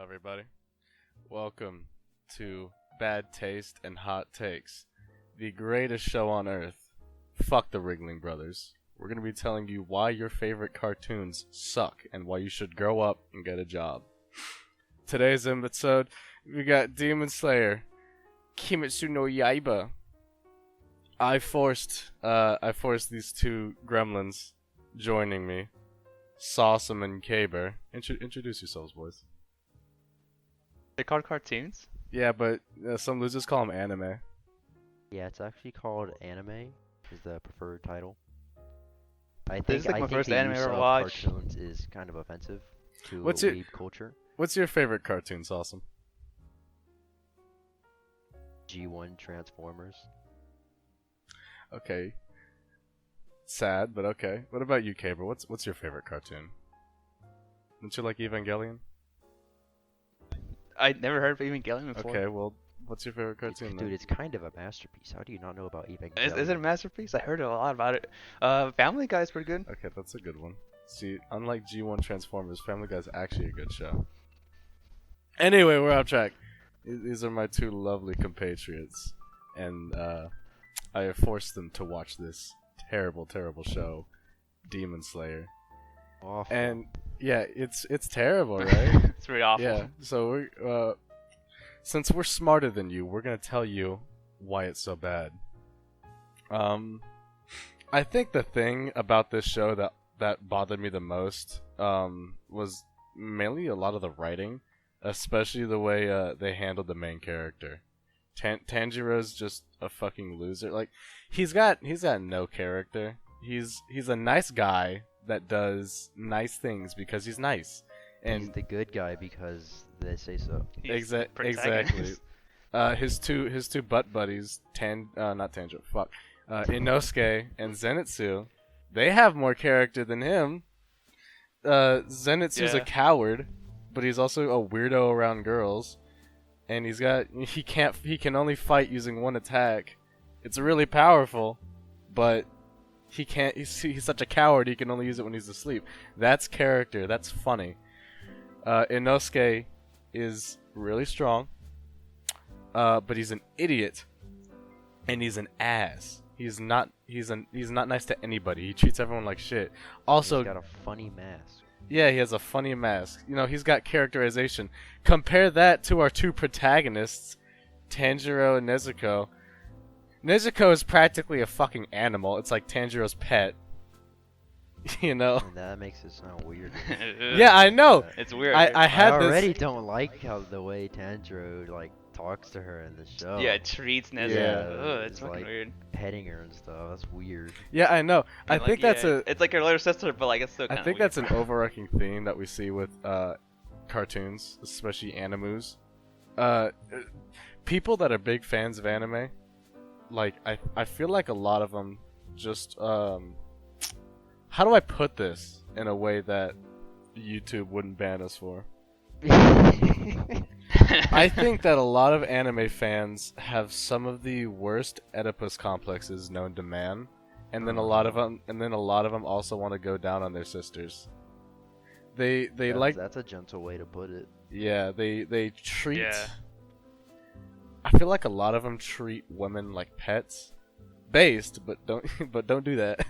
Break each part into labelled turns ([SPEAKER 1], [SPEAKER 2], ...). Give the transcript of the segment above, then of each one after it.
[SPEAKER 1] everybody. Welcome to Bad Taste and Hot Takes, the greatest show on earth. Fuck the Ringling Brothers. We're going to be telling you why your favorite cartoons suck and why you should grow up and get a job. Today's episode, we got Demon Slayer, Kimetsu no Yaiba. I forced these two gremlins joining me, Sawsome and Kaber. Introduce yourselves, boys.
[SPEAKER 2] They're called cartoons?
[SPEAKER 1] Yeah, but some losers call them anime.
[SPEAKER 3] Yeah, it's actually called anime, is the preferred title. I
[SPEAKER 2] This is
[SPEAKER 3] think
[SPEAKER 2] like my
[SPEAKER 3] I think
[SPEAKER 2] first
[SPEAKER 3] the
[SPEAKER 2] anime
[SPEAKER 3] use
[SPEAKER 2] I ever
[SPEAKER 3] of
[SPEAKER 2] watched.
[SPEAKER 3] cartoons is kind of offensive to
[SPEAKER 1] What's your-
[SPEAKER 3] weeb culture.
[SPEAKER 1] What's your favorite cartoon, Sawsome?
[SPEAKER 3] G1 Transformers.
[SPEAKER 1] Okay. Sad, but okay. What about you, Kaber? What's your favorite cartoon? Don't you like Evangelion?
[SPEAKER 2] I'd never heard of Evangelion before.
[SPEAKER 1] Okay, well, what's your favorite cartoon then?
[SPEAKER 3] Dude, it's kind of a masterpiece. How do you not know about Evangelion?
[SPEAKER 2] Is it a masterpiece? I heard a lot about it. Family Guy's pretty good.
[SPEAKER 1] Okay, that's a good one. See, unlike G1 Transformers, Family Guy's actually a good show. Anyway, we're off track. These are my two lovely compatriots, and I have forced them to watch this terrible, terrible show, Demon Slayer.
[SPEAKER 3] Awful.
[SPEAKER 1] And yeah, it's terrible, right?
[SPEAKER 2] It's pretty awful.
[SPEAKER 1] Yeah. So since we're smarter than you, we're gonna tell you why it's so bad. I think the thing about this show that bothered me the most was mainly a lot of the writing, especially the way they handled the main character. Tanjiro's just a fucking loser. Like he's got no character. He's a nice guy that does nice things because he's nice. And
[SPEAKER 3] he's the good guy because they say so.
[SPEAKER 2] He's the
[SPEAKER 1] exactly.
[SPEAKER 2] protagonist.
[SPEAKER 1] His two butt buddies, not Tanjiro, fuck, Inosuke and Zenitsu, they have more character than him. Zenitsu's a
[SPEAKER 2] Yeah.
[SPEAKER 1] coward, but he's also a weirdo around girls, and he can only fight using one attack. It's really powerful, but he can't. He's such a coward. He can only use it when he's asleep. That's character. That's funny. Inosuke is really strong, but he's an idiot, and he's an ass. He's not nice to anybody. He treats everyone like shit. Also,
[SPEAKER 3] He's got a funny mask.
[SPEAKER 1] yeah, he has a funny mask. You know, he's got characterization. Compare that to our two protagonists, Tanjiro and Nezuko. Nezuko is practically a fucking animal. It's like Tanjiro's pet. You know?
[SPEAKER 3] And that makes it sound weird.
[SPEAKER 1] Yeah, I know.
[SPEAKER 2] It's weird.
[SPEAKER 1] I
[SPEAKER 3] I
[SPEAKER 1] had
[SPEAKER 3] already
[SPEAKER 1] this.
[SPEAKER 3] don't like how the way Tanjiro talks to her in the show.
[SPEAKER 2] Yeah, it treats Nezuko.
[SPEAKER 1] Yeah.
[SPEAKER 2] Ugh, it's fucking
[SPEAKER 3] like
[SPEAKER 2] weird.
[SPEAKER 3] petting her and stuff. That's weird.
[SPEAKER 1] Yeah, I know. I
[SPEAKER 2] And,
[SPEAKER 1] think
[SPEAKER 2] like,
[SPEAKER 1] that's
[SPEAKER 2] yeah, It's like your little sister, but like it's still.
[SPEAKER 1] I think that's an overarching theme that we see with cartoons, especially animus. People that are big fans of anime, like I feel like a lot of them just how do I put this in a way that YouTube wouldn't ban us for? I think that a lot of anime fans have some of the worst Oedipus complexes known to man, and then a lot of them also want to go down on their sisters.
[SPEAKER 3] That's a gentle way to put it.
[SPEAKER 1] Yeah, they treat.
[SPEAKER 2] Yeah.
[SPEAKER 1] I feel like a lot of them treat women like pets, but don't do that.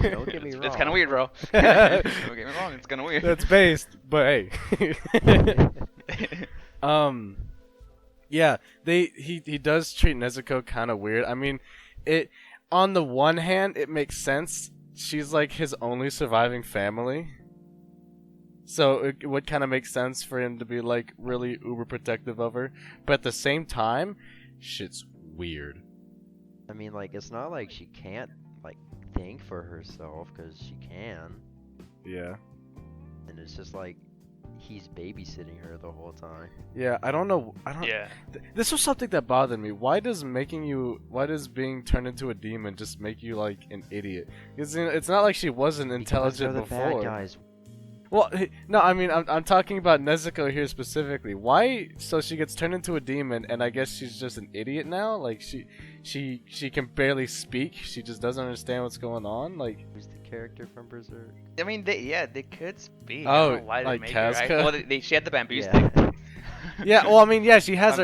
[SPEAKER 3] Don't get me wrong.
[SPEAKER 2] It's kind of weird, bro. Don't get me wrong. It's kind of weird.
[SPEAKER 1] That's based, but hey. Yeah, he does treat Nezuko kind of weird. I mean, it on the one hand it makes sense. She's like his only surviving family. So it would kind of make sense for him to be like really uber protective of her, but at the same time, shit's weird.
[SPEAKER 3] I mean, like, it's not like she can't, like, think for herself, because she can.
[SPEAKER 1] Yeah.
[SPEAKER 3] And it's just like, he's babysitting her the whole time.
[SPEAKER 1] Yeah, I don't know.
[SPEAKER 2] Yeah.
[SPEAKER 1] This was something that bothered me. Why does being turned into a demon just make you like an idiot? It's not like she wasn't intelligent
[SPEAKER 3] Because they're the
[SPEAKER 1] before.
[SPEAKER 3] bad guys.
[SPEAKER 1] Well, no, I mean, I'm talking about Nezuko here specifically. Why? So she gets turned into a demon, and I guess she's just an idiot now. Like she can barely speak. She just doesn't understand what's going on. Like,
[SPEAKER 3] Who's the character from Berserk?
[SPEAKER 2] I mean, they could speak.
[SPEAKER 1] Oh,
[SPEAKER 2] I don't know why
[SPEAKER 1] like
[SPEAKER 2] they make her.
[SPEAKER 1] Kazka?
[SPEAKER 2] Well, she had the bamboo
[SPEAKER 3] Yeah.
[SPEAKER 2] stick.
[SPEAKER 1] Yeah, well, I mean, yeah, she has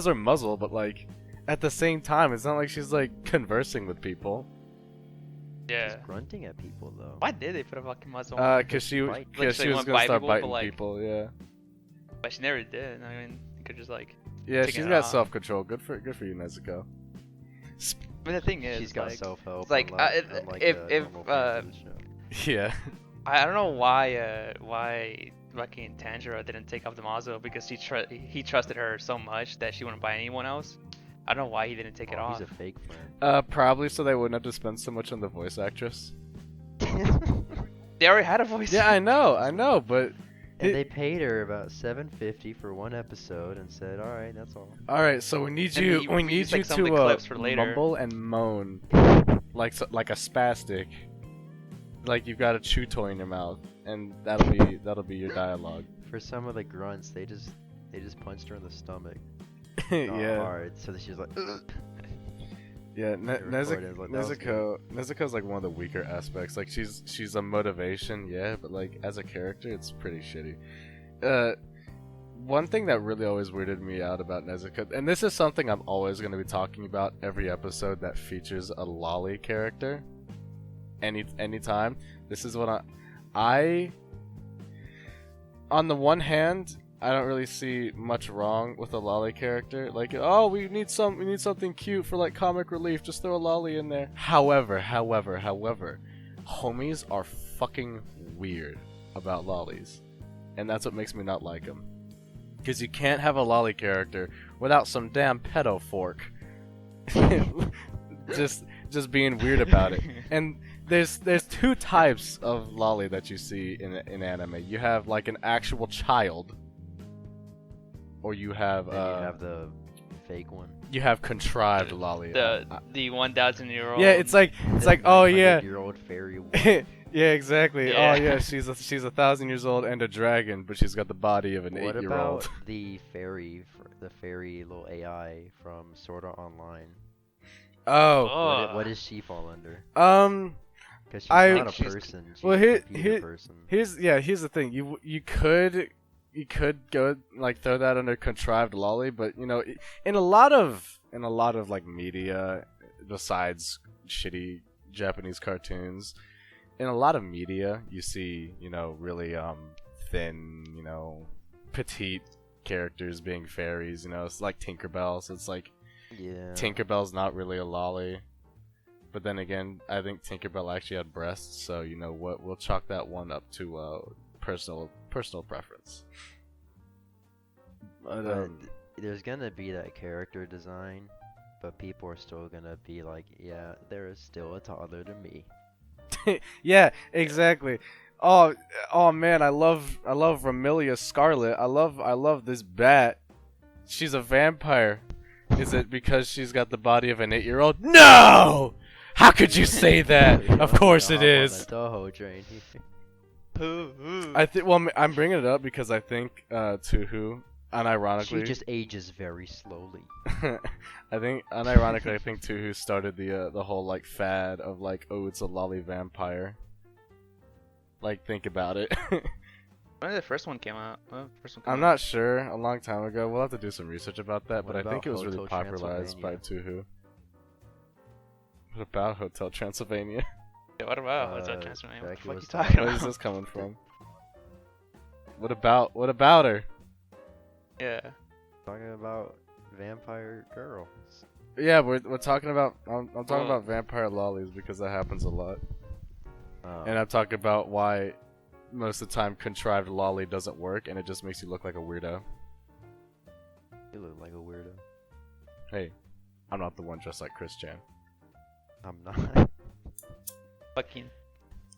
[SPEAKER 1] her muzzle, but like at the same time, it's not like she's like conversing with people.
[SPEAKER 2] Yeah.
[SPEAKER 3] She's grunting at people though.
[SPEAKER 2] Why did they put a fucking muzzle on?
[SPEAKER 1] Cause she
[SPEAKER 3] Bite.
[SPEAKER 2] Like,
[SPEAKER 1] she
[SPEAKER 2] they
[SPEAKER 1] was
[SPEAKER 2] wanna
[SPEAKER 1] gonna
[SPEAKER 2] bite
[SPEAKER 1] start
[SPEAKER 2] people, but,
[SPEAKER 1] biting
[SPEAKER 2] like-
[SPEAKER 1] people. Yeah.
[SPEAKER 2] But she never did. I mean, you could just like.
[SPEAKER 1] Yeah,
[SPEAKER 2] Taking
[SPEAKER 1] she's
[SPEAKER 2] it
[SPEAKER 1] got
[SPEAKER 2] off.
[SPEAKER 1] self-control. Good for you, Nezuko.
[SPEAKER 2] I mean, the thing is,
[SPEAKER 3] She's got
[SPEAKER 2] like,
[SPEAKER 3] self-help.
[SPEAKER 2] it's like,
[SPEAKER 3] unlike
[SPEAKER 2] if
[SPEAKER 3] normal fans of the show.
[SPEAKER 1] Yeah.
[SPEAKER 2] I don't know why fucking Tanjiro didn't take off the muzzle because he trusted her so much that she wouldn't buy anyone else. I don't know why he didn't take it
[SPEAKER 3] Oh,
[SPEAKER 2] off.
[SPEAKER 3] he's a fake friend.
[SPEAKER 1] Probably so they wouldn't have to spend so much on the voice actress.
[SPEAKER 2] They already had a voice.
[SPEAKER 1] Yeah, I know, but
[SPEAKER 3] And they paid her about $750 for one episode and said, "All right, that's all."
[SPEAKER 1] all right. So we need
[SPEAKER 2] And
[SPEAKER 1] you.
[SPEAKER 2] he
[SPEAKER 1] We need
[SPEAKER 2] used,
[SPEAKER 1] you
[SPEAKER 2] like, some of the
[SPEAKER 1] to
[SPEAKER 2] clips for later.
[SPEAKER 1] mumble and moan like a spastic. Like you've got a chew toy in your mouth, and that'll be your dialogue.
[SPEAKER 3] For some of the grunts, they just punched her in the stomach.
[SPEAKER 1] Yeah.
[SPEAKER 3] Hard, so that she was like, "Ugh."
[SPEAKER 1] Yeah,
[SPEAKER 3] They recorded it, like, that was
[SPEAKER 1] Nezuko's like one of the weaker aspects. Like she's a motivation, yeah, but like as a character, it's pretty shitty. One thing that really always weirded me out about Nezuko, and this is something I'm always going to be talking about every episode that features a lolly character. Anytime, this is what I. On the one hand, I don't really see much wrong with a lolly character. Like, oh, we need something cute for like comic relief. Just throw a lolly in there. However, homies are fucking weird about lollies, and that's what makes me not like them. Because you can't have a lolly character without some damn pedo fork. just being weird about it. And there's two types of lolly that you see in anime. You have like an actual child. Or you have
[SPEAKER 3] Then you have the fake one.
[SPEAKER 1] you have contrived lolly.
[SPEAKER 2] The 1,000-year-old.
[SPEAKER 1] Yeah, it's like oh yeah.
[SPEAKER 3] 100-year-old fairy woman.
[SPEAKER 1] Yeah, exactly.
[SPEAKER 2] Yeah.
[SPEAKER 1] Oh yeah, she's 1,000 years old and a dragon, but she's got the body of an
[SPEAKER 3] What
[SPEAKER 1] 8-year-old.
[SPEAKER 3] about the fairy little AI from Sword Art Online?
[SPEAKER 1] Oh,
[SPEAKER 3] What does she fall under? Because she's
[SPEAKER 1] I-
[SPEAKER 3] not a
[SPEAKER 2] She's-
[SPEAKER 3] person. She's
[SPEAKER 1] well,
[SPEAKER 3] a
[SPEAKER 1] here-
[SPEAKER 3] computer
[SPEAKER 1] here-
[SPEAKER 3] person.
[SPEAKER 1] here's the thing. You could go like throw that under contrived lolly, but you know, in a lot of like media, besides shitty Japanese cartoons, in a lot of media you see, you know, really thin, you know, petite characters being fairies. You know, it's like Tinkerbell, so it's like
[SPEAKER 3] Yeah.
[SPEAKER 1] Tinkerbell's not really a lolly. But then again, I think Tinkerbell actually had breasts, so you know what, we'll chalk that one up to personal preference. But,
[SPEAKER 3] But there's gonna be that character design, but people are still gonna be like, yeah, there is still a toddler to me.
[SPEAKER 1] yeah, exactly. Oh man, I love Ramilia Scarlet. I love this bat. She's a vampire. Is it because she's got the body of an 8-year-old? No! How could you say that? Of course it is.
[SPEAKER 3] Toho train.
[SPEAKER 1] I think. Well, I'm bringing it up because I think Tuhu,
[SPEAKER 3] She
[SPEAKER 1] unironically,
[SPEAKER 3] just ages very slowly.
[SPEAKER 1] I think unironically, I think Tuhu started the whole like fad of like, oh, it's a lolly vampire. Like, think about it.
[SPEAKER 2] When did the first one came out?
[SPEAKER 1] I'm not sure. A long time ago. We'll have to do some research about that,
[SPEAKER 3] What
[SPEAKER 1] but I think it
[SPEAKER 3] about
[SPEAKER 1] was really
[SPEAKER 3] Hotel
[SPEAKER 1] popularized by
[SPEAKER 3] Transylvania?
[SPEAKER 1] Tuhu. What about Hotel Transylvania?
[SPEAKER 2] Yeah, what about Hotel
[SPEAKER 3] Uh,
[SPEAKER 2] Transylvania? What the
[SPEAKER 3] Becky
[SPEAKER 2] fuck
[SPEAKER 3] was
[SPEAKER 2] you talking
[SPEAKER 1] Where
[SPEAKER 2] about?
[SPEAKER 1] is this coming from? What about her?
[SPEAKER 2] Yeah.
[SPEAKER 3] Talking about vampire girls.
[SPEAKER 1] Yeah, we're talking about. I'm talking
[SPEAKER 2] Well-
[SPEAKER 1] about vampire lollies because that happens a lot,
[SPEAKER 3] Oh.
[SPEAKER 1] and I'm talking about why most of the time contrived lolly doesn't work, and it just makes you look like a weirdo.
[SPEAKER 3] You look like a weirdo.
[SPEAKER 1] Hey, I'm not the one dressed like Chris Chan.
[SPEAKER 3] I'm not.
[SPEAKER 2] Fucking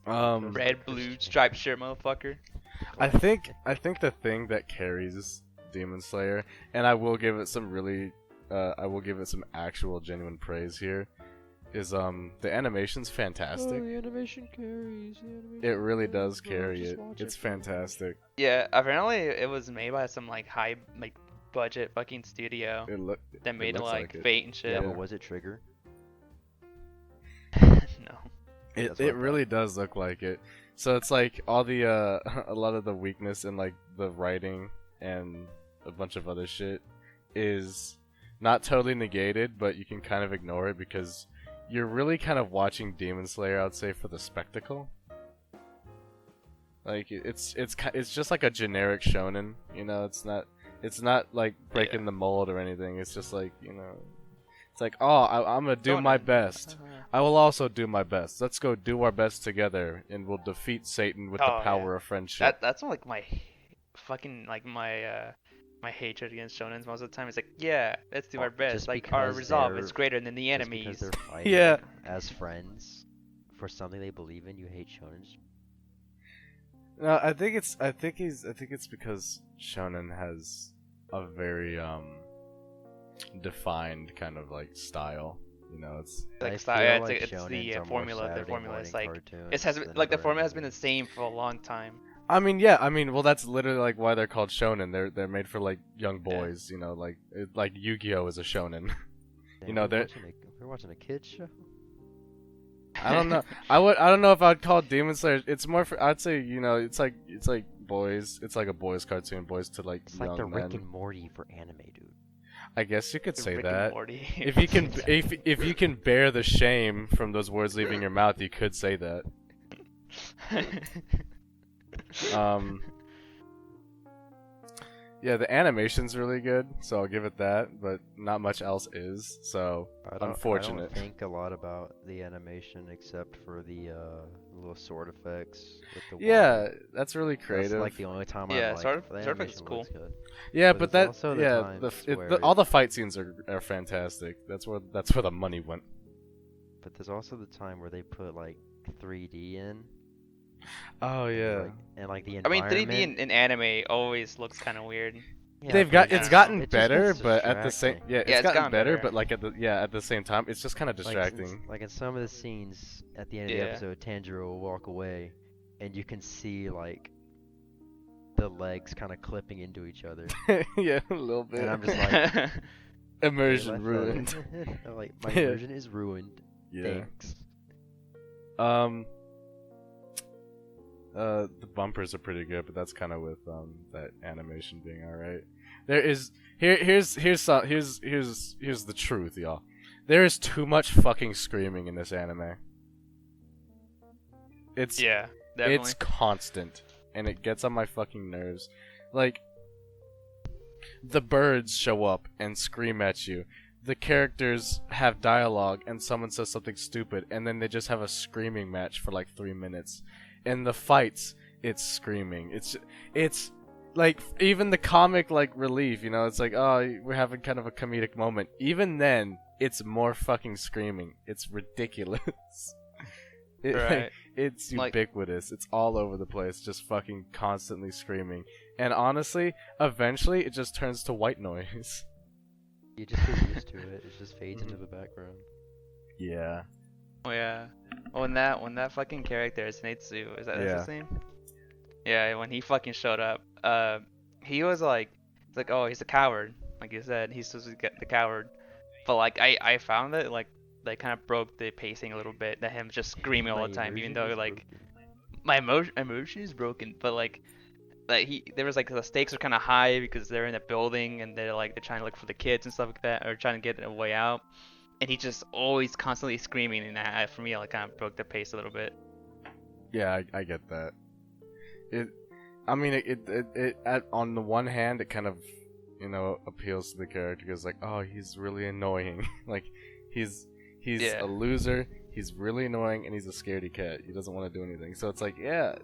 [SPEAKER 1] Um,
[SPEAKER 2] red, blue, striped shirt, motherfucker.
[SPEAKER 1] I think the thing that carries Demon Slayer, and I will give it some actual genuine praise here, is the animation's fantastic.
[SPEAKER 3] Oh, the animation carries.
[SPEAKER 1] It really does carry it. It's fantastic.
[SPEAKER 2] Yeah, apparently it was made by some like high budget fucking studio that made
[SPEAKER 1] looks
[SPEAKER 2] like
[SPEAKER 1] like it.
[SPEAKER 2] Fate and
[SPEAKER 3] Yeah,
[SPEAKER 2] shit.
[SPEAKER 3] but was it Trigger?
[SPEAKER 2] No.
[SPEAKER 1] It
[SPEAKER 3] That's what I
[SPEAKER 1] really does look like it. So it's like all the a lot of the weakness in like the writing and a bunch of other shit is not totally negated, but you can kind of ignore it because you're really kind of watching Demon Slayer, I'd say, for the spectacle. Like it's just like a generic shonen, you know. It's not like breaking the mold or anything. It's just like, you know, it's like, oh, I'm gonna do my best. I will also do my best. Let's go do our best together, and we'll defeat Satan with the power of friendship.
[SPEAKER 2] That's like my fucking like my hatred against shonens most of the time. It's like, yeah, let's do our best. Like our resolve is greater than the enemies.
[SPEAKER 3] Because they're fighting
[SPEAKER 1] Yeah.
[SPEAKER 3] as friends for something they believe in. You hate shonen.
[SPEAKER 1] No, I think it's because shonen has a very defined kind of like style. You know, it's
[SPEAKER 2] like
[SPEAKER 3] I
[SPEAKER 2] style.
[SPEAKER 3] feel
[SPEAKER 2] Yeah,
[SPEAKER 3] like
[SPEAKER 2] it's the
[SPEAKER 3] shonens are more
[SPEAKER 2] formula. The
[SPEAKER 3] Saturday
[SPEAKER 2] formula is
[SPEAKER 3] morning
[SPEAKER 2] like
[SPEAKER 3] cartoons
[SPEAKER 2] it has
[SPEAKER 3] than
[SPEAKER 2] like the
[SPEAKER 3] other
[SPEAKER 2] formula has been
[SPEAKER 3] anime.
[SPEAKER 2] the same for a long time.
[SPEAKER 1] I mean, yeah, well, that's literally like why they're called shonen. They're made for like young boys. You know, like Yu-Gi-Oh is a shonen. You know,
[SPEAKER 3] we're watching a kids show.
[SPEAKER 1] I don't know. I don't know if I'd call it Demon Slayer. It's more for, I'd say, you know, it's like boys. It's like a boys cartoon, boys to like
[SPEAKER 3] It's
[SPEAKER 1] young
[SPEAKER 3] like the
[SPEAKER 1] men.
[SPEAKER 3] Rick and Morty for anime, dude.
[SPEAKER 1] I guess you could say
[SPEAKER 2] Rick and
[SPEAKER 1] that.
[SPEAKER 2] Morty.
[SPEAKER 1] If you can, if you can bear the shame from those words leaving your mouth, you could say that. Yeah, the animation's really good, so I'll give it that. But not much else is, so unfortunate.
[SPEAKER 3] I don't think a lot about the animation except for the little sword effects with the
[SPEAKER 1] Yeah,
[SPEAKER 3] water.
[SPEAKER 1] that's really creative.
[SPEAKER 3] That's like the only time I
[SPEAKER 2] Yeah,
[SPEAKER 3] like.
[SPEAKER 2] sword
[SPEAKER 3] The
[SPEAKER 2] effects is
[SPEAKER 3] animation
[SPEAKER 2] cool.
[SPEAKER 3] looks good.
[SPEAKER 1] Yeah,
[SPEAKER 3] But
[SPEAKER 1] but
[SPEAKER 3] there's
[SPEAKER 1] that
[SPEAKER 3] also the
[SPEAKER 1] yeah,
[SPEAKER 3] times where
[SPEAKER 1] all the fight scenes are fantastic. That's where the money went.
[SPEAKER 3] But there's also the time where they put like 3D in.
[SPEAKER 1] Oh yeah.
[SPEAKER 3] And like the
[SPEAKER 2] I mean,
[SPEAKER 3] environment.
[SPEAKER 2] 3D in anime always looks kind of weird.
[SPEAKER 3] Yeah,
[SPEAKER 1] They've
[SPEAKER 3] but
[SPEAKER 1] got it's
[SPEAKER 2] I don't
[SPEAKER 1] gotten
[SPEAKER 3] it just
[SPEAKER 1] better,
[SPEAKER 3] gets
[SPEAKER 1] but at the same
[SPEAKER 3] distracting.
[SPEAKER 1] it's
[SPEAKER 2] Yeah, it's
[SPEAKER 1] gotten
[SPEAKER 2] gotten
[SPEAKER 1] better,
[SPEAKER 2] better.
[SPEAKER 1] but like at the same time, it's just kind of distracting.
[SPEAKER 3] Like in some of the scenes at the end of the
[SPEAKER 2] Yeah.
[SPEAKER 3] episode, Tanjiro will walk away, and you can see like the legs kind of clipping into each other.
[SPEAKER 1] Yeah, a little bit.
[SPEAKER 3] And I'm just like,
[SPEAKER 1] immersion
[SPEAKER 3] "Hey,
[SPEAKER 1] ruined.
[SPEAKER 3] I'm like, my
[SPEAKER 1] Yeah.
[SPEAKER 3] immersion is ruined.
[SPEAKER 1] Yeah.
[SPEAKER 3] Thanks.
[SPEAKER 1] The bumpers are pretty good, but that's kind of with that animation being all right. There is here's the truth, y'all. There is too much fucking screaming in this anime. It's
[SPEAKER 2] Yeah, definitely.
[SPEAKER 1] it's constant, and it gets on my fucking nerves. Like, the birds show up and scream at you. The characters have dialogue, and someone says something stupid, and then they just have a screaming match for like 3 minutes. In the fights, it's screaming. It's like even the comic like relief, you know. It's like, oh, we're having kind of a comedic moment. Even then, it's more fucking screaming. It's ridiculous.
[SPEAKER 2] Right.
[SPEAKER 1] It's
[SPEAKER 2] Like-
[SPEAKER 1] ubiquitous. It's all over the place, just fucking constantly screaming. And honestly, eventually, it just turns to white noise.
[SPEAKER 3] You just get used to it. It just fades
[SPEAKER 1] Mm-hmm.
[SPEAKER 3] into the background.
[SPEAKER 2] Oh
[SPEAKER 1] Yeah.
[SPEAKER 2] yeah. When that fucking character is Zenitsu, is that
[SPEAKER 1] Yeah.
[SPEAKER 2] his name? Yeah, when he fucking showed up, he was like, it's like, oh, he's a coward, like you said, he's supposed to get the coward. But like I found that like they kind of broke the pacing a little bit, that him just screaming all
[SPEAKER 3] My
[SPEAKER 2] the time, even
[SPEAKER 3] immersion
[SPEAKER 2] though
[SPEAKER 3] is
[SPEAKER 2] like
[SPEAKER 3] broken.
[SPEAKER 2] my emotion is broken, but like there was like the stakes are kind of high because they're in a building and they're trying to look for the kids and stuff like that, or trying to get a way out. And he just always constantly screaming, and that for me, like, kind of broke the pace a little bit.
[SPEAKER 1] Yeah, I get that. On the one hand, it kind of, you know, appeals to the character because, like, oh, he's really annoying. Like, he's
[SPEAKER 2] Yeah.
[SPEAKER 1] a loser. He's really annoying, and he's a scaredy cat. He doesn't want to do anything. So it's like, yeah,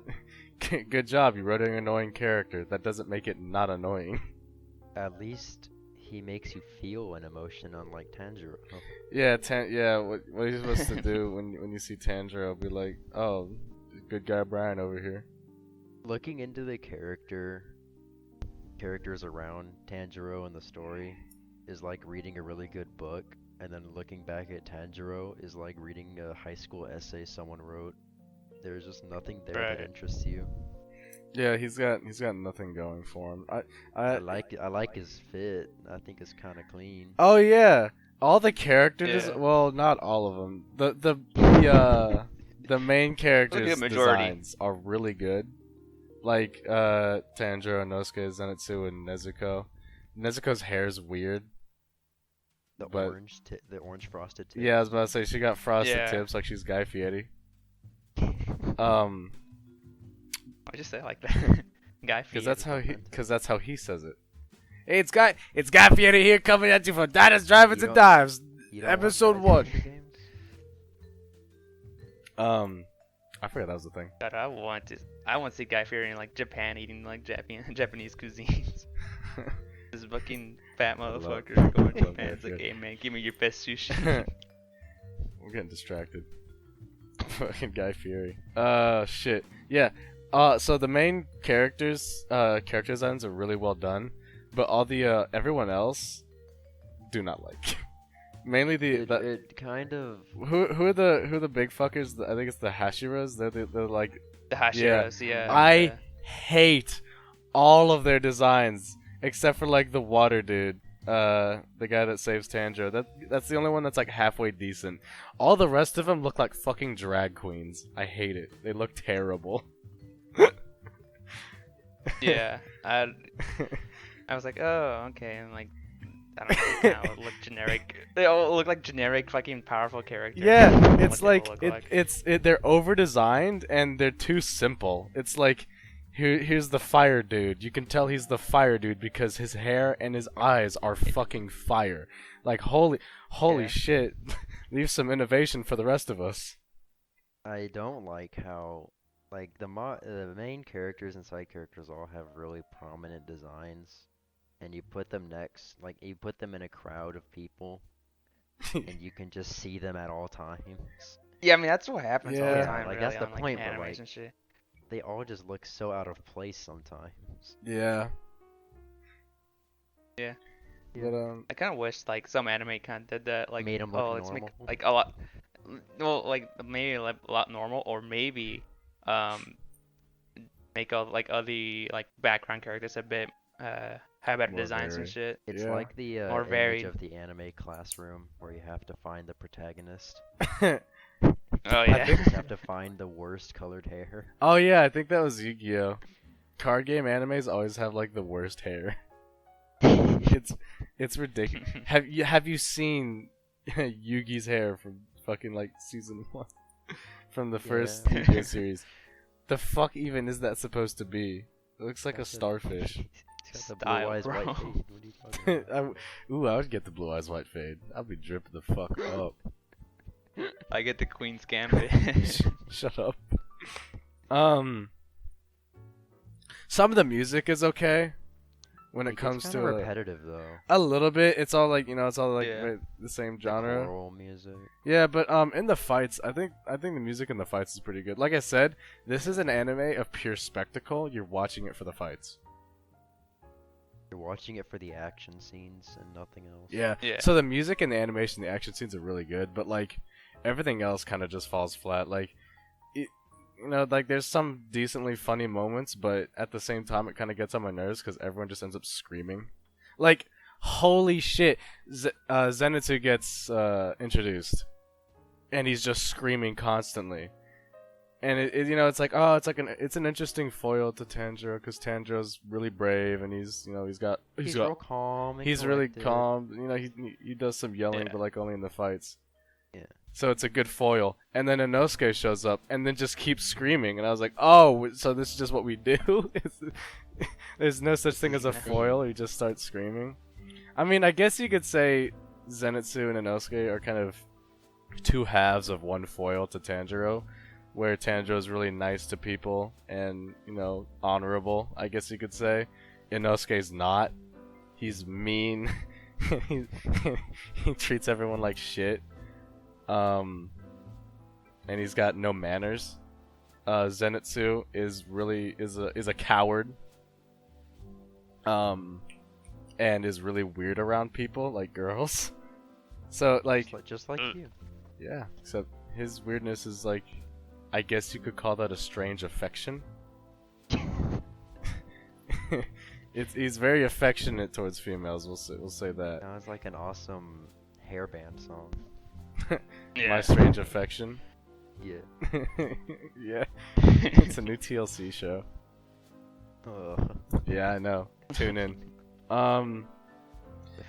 [SPEAKER 1] good job. You wrote an annoying character. That doesn't make it not annoying.
[SPEAKER 3] At least he makes you feel an emotion, unlike Tanjiro.
[SPEAKER 1] Yeah, what are you supposed to do when you see Tanjiro? Be like, oh, good guy Brian over here.
[SPEAKER 3] Looking into the characters around Tanjiro in the story is like reading a really good book, and then looking back at Tanjiro is like reading a high school essay someone wrote. There's just nothing there that
[SPEAKER 2] Right.
[SPEAKER 3] interests you.
[SPEAKER 1] Yeah, he's got nothing going for him.
[SPEAKER 3] I like his fit. I think it's kind of clean.
[SPEAKER 1] Oh yeah, all the characters.
[SPEAKER 2] Yeah.
[SPEAKER 1] Well, not all of them. The main characters'
[SPEAKER 2] majority.
[SPEAKER 1] designs are really good. Like Tanjiro, Inosuke, Zenitsu, and Nezuko. Nezuko's hair's weird.
[SPEAKER 3] The
[SPEAKER 1] But-
[SPEAKER 3] the orange frosted tip.
[SPEAKER 1] Yeah, I was about to say she got frosted
[SPEAKER 2] Yeah.
[SPEAKER 1] tips like she's Guy Fieri.
[SPEAKER 2] Why'd you say it like that? Guy
[SPEAKER 1] Because
[SPEAKER 2] Fieri.
[SPEAKER 1] that's how he says it. Hey, it's Guy Fieri here coming at you for Diners, Drive-Ins,
[SPEAKER 3] You
[SPEAKER 1] and
[SPEAKER 3] don't-
[SPEAKER 1] Dives.
[SPEAKER 3] You don't watch
[SPEAKER 1] Episode
[SPEAKER 3] Guy
[SPEAKER 1] 1.
[SPEAKER 3] Fieri games?
[SPEAKER 1] I forgot that was the thing.
[SPEAKER 2] God, I want to see Guy Fieri in like Japan eating like Japanese cuisines. This fucking fat
[SPEAKER 1] love-
[SPEAKER 2] motherfucker going to
[SPEAKER 1] love
[SPEAKER 2] Japan.
[SPEAKER 1] Guy
[SPEAKER 2] It's like,
[SPEAKER 1] Fieri.
[SPEAKER 2] hey man, give me your best sushi.
[SPEAKER 1] We're getting distracted. Fucking Guy Fieri. Shit. Yeah. So the main character designs are really well done, but all the everyone else do not like. Mainly
[SPEAKER 3] It kind of.
[SPEAKER 1] who are the big fuckers? I think it's the Hashiras. They're like
[SPEAKER 2] The Hashiras, yeah.
[SPEAKER 1] I hate all of their designs except for like the water dude. The guy that saves Tanjiro. That's the only one that's like halfway decent. All the rest of them look like fucking drag queens. I hate it. They look terrible.
[SPEAKER 2] Yeah. I was like, oh, okay, and like, I don't know, they kind of look generic. They all look like generic fucking powerful characters.
[SPEAKER 1] Yeah,
[SPEAKER 2] What
[SPEAKER 1] it's
[SPEAKER 2] they
[SPEAKER 1] like
[SPEAKER 2] look
[SPEAKER 1] they're over designed and they're too simple. It's like here's the fire dude. You can tell he's the fire dude because his hair and his eyes are fucking fire. Like holy
[SPEAKER 2] Yeah.
[SPEAKER 1] shit. Leave some innovation for the rest of us.
[SPEAKER 3] I don't like how, like, the main characters and side characters all have really prominent designs, and you put them you put them in a crowd of people, and you can just see them at all times.
[SPEAKER 2] Yeah, I mean that's what happens all
[SPEAKER 1] Yeah.
[SPEAKER 2] the time.
[SPEAKER 3] Like,
[SPEAKER 2] really,
[SPEAKER 3] that's the
[SPEAKER 2] on, like,
[SPEAKER 3] point, but,
[SPEAKER 2] animes
[SPEAKER 3] like,
[SPEAKER 2] and shit.
[SPEAKER 3] They all just look so out of place sometimes.
[SPEAKER 1] Yeah.
[SPEAKER 2] Yeah.
[SPEAKER 1] But
[SPEAKER 2] I kind of wish like some anime kind of did that, like
[SPEAKER 3] Made 'em look
[SPEAKER 2] let's make
[SPEAKER 3] normal.
[SPEAKER 2] like a lot, well, like maybe like a lot normal, or maybe make all like other like background characters a bit have better
[SPEAKER 1] More
[SPEAKER 2] designs and
[SPEAKER 1] varied.
[SPEAKER 2] shit.
[SPEAKER 3] It's
[SPEAKER 1] Yeah.
[SPEAKER 3] like the
[SPEAKER 2] More
[SPEAKER 3] image
[SPEAKER 2] varied.
[SPEAKER 3] of the anime classroom where you have to find the protagonist.
[SPEAKER 2] Oh
[SPEAKER 3] You
[SPEAKER 2] yeah.
[SPEAKER 3] just have to find the worst colored hair.
[SPEAKER 1] oh yeah, I think that was Yu-Gi-Oh. Card game animes always have like the worst hair. It's ridiculous. Have you seen Yugi's hair from fucking like season 1 from the first
[SPEAKER 3] Yeah.
[SPEAKER 1] Yu-Gi-Oh series? The fuck even is that supposed to be? It looks like a
[SPEAKER 3] That's it.
[SPEAKER 1] starfish.
[SPEAKER 3] It's got the
[SPEAKER 2] Style,
[SPEAKER 3] blue eyes,
[SPEAKER 2] bro.
[SPEAKER 3] white fade. What are you talking about?
[SPEAKER 1] I would get the blue eyes white fade. I'll be dripping the fuck up.
[SPEAKER 2] I get the Queen's Gambit.
[SPEAKER 1] Shut up. Some of the music is okay when it
[SPEAKER 3] It
[SPEAKER 1] comes
[SPEAKER 3] gets
[SPEAKER 1] to
[SPEAKER 3] kinda repetitive though.
[SPEAKER 1] a little bit. It's all like it's all like
[SPEAKER 2] Yeah.
[SPEAKER 1] the same
[SPEAKER 3] The
[SPEAKER 1] genre.
[SPEAKER 3] choral music.
[SPEAKER 1] Yeah, but in the fights, I think the music in the fights is pretty good. Like I said, this is an anime of pure spectacle. You're watching it for the fights.
[SPEAKER 3] You're watching it for the action scenes and nothing else.
[SPEAKER 1] Yeah.
[SPEAKER 2] Yeah.
[SPEAKER 1] So the music and the animation, the action scenes are really good, but like everything else kind of just falls flat. Like, like there's some decently funny moments, but at the same time, it kind of gets on my nerves because everyone just ends up screaming. Like, holy shit, Zenitsu gets introduced, and he's just screaming constantly. And it's like, oh, it's an interesting foil to Tanjiro because Tanjiro's really brave and he's got
[SPEAKER 3] He's real calm. And
[SPEAKER 1] he's really
[SPEAKER 3] collected.
[SPEAKER 1] calm. He does some yelling,
[SPEAKER 2] Yeah.
[SPEAKER 1] but like only in the fights.
[SPEAKER 3] Yeah.
[SPEAKER 1] So it's a good foil. And then Inosuke shows up and then just keeps screaming, and I was like, oh, so this is just what we do? There's no such thing as a foil. You just start screaming. I mean, I guess you could say Zenitsu and Inosuke are kind of two halves of one foil to Tanjiro, where Tanjiro is really nice to people and honorable, I guess you could say. Inosuke's not. He's mean. he treats everyone like shit. And he's got no manners. Zenitsu is a coward. And is really weird around people, like girls. So like,
[SPEAKER 3] just like you.
[SPEAKER 1] yeah, except his weirdness is like, I guess you could call that a strange affection. He's very affectionate towards females. We'll say that.
[SPEAKER 3] Sounds like an awesome hairband song.
[SPEAKER 1] My strange affection.
[SPEAKER 3] Yeah.
[SPEAKER 1] Yeah, it's a new TLC show.
[SPEAKER 3] Ugh.
[SPEAKER 1] Yeah, I know. Tune in.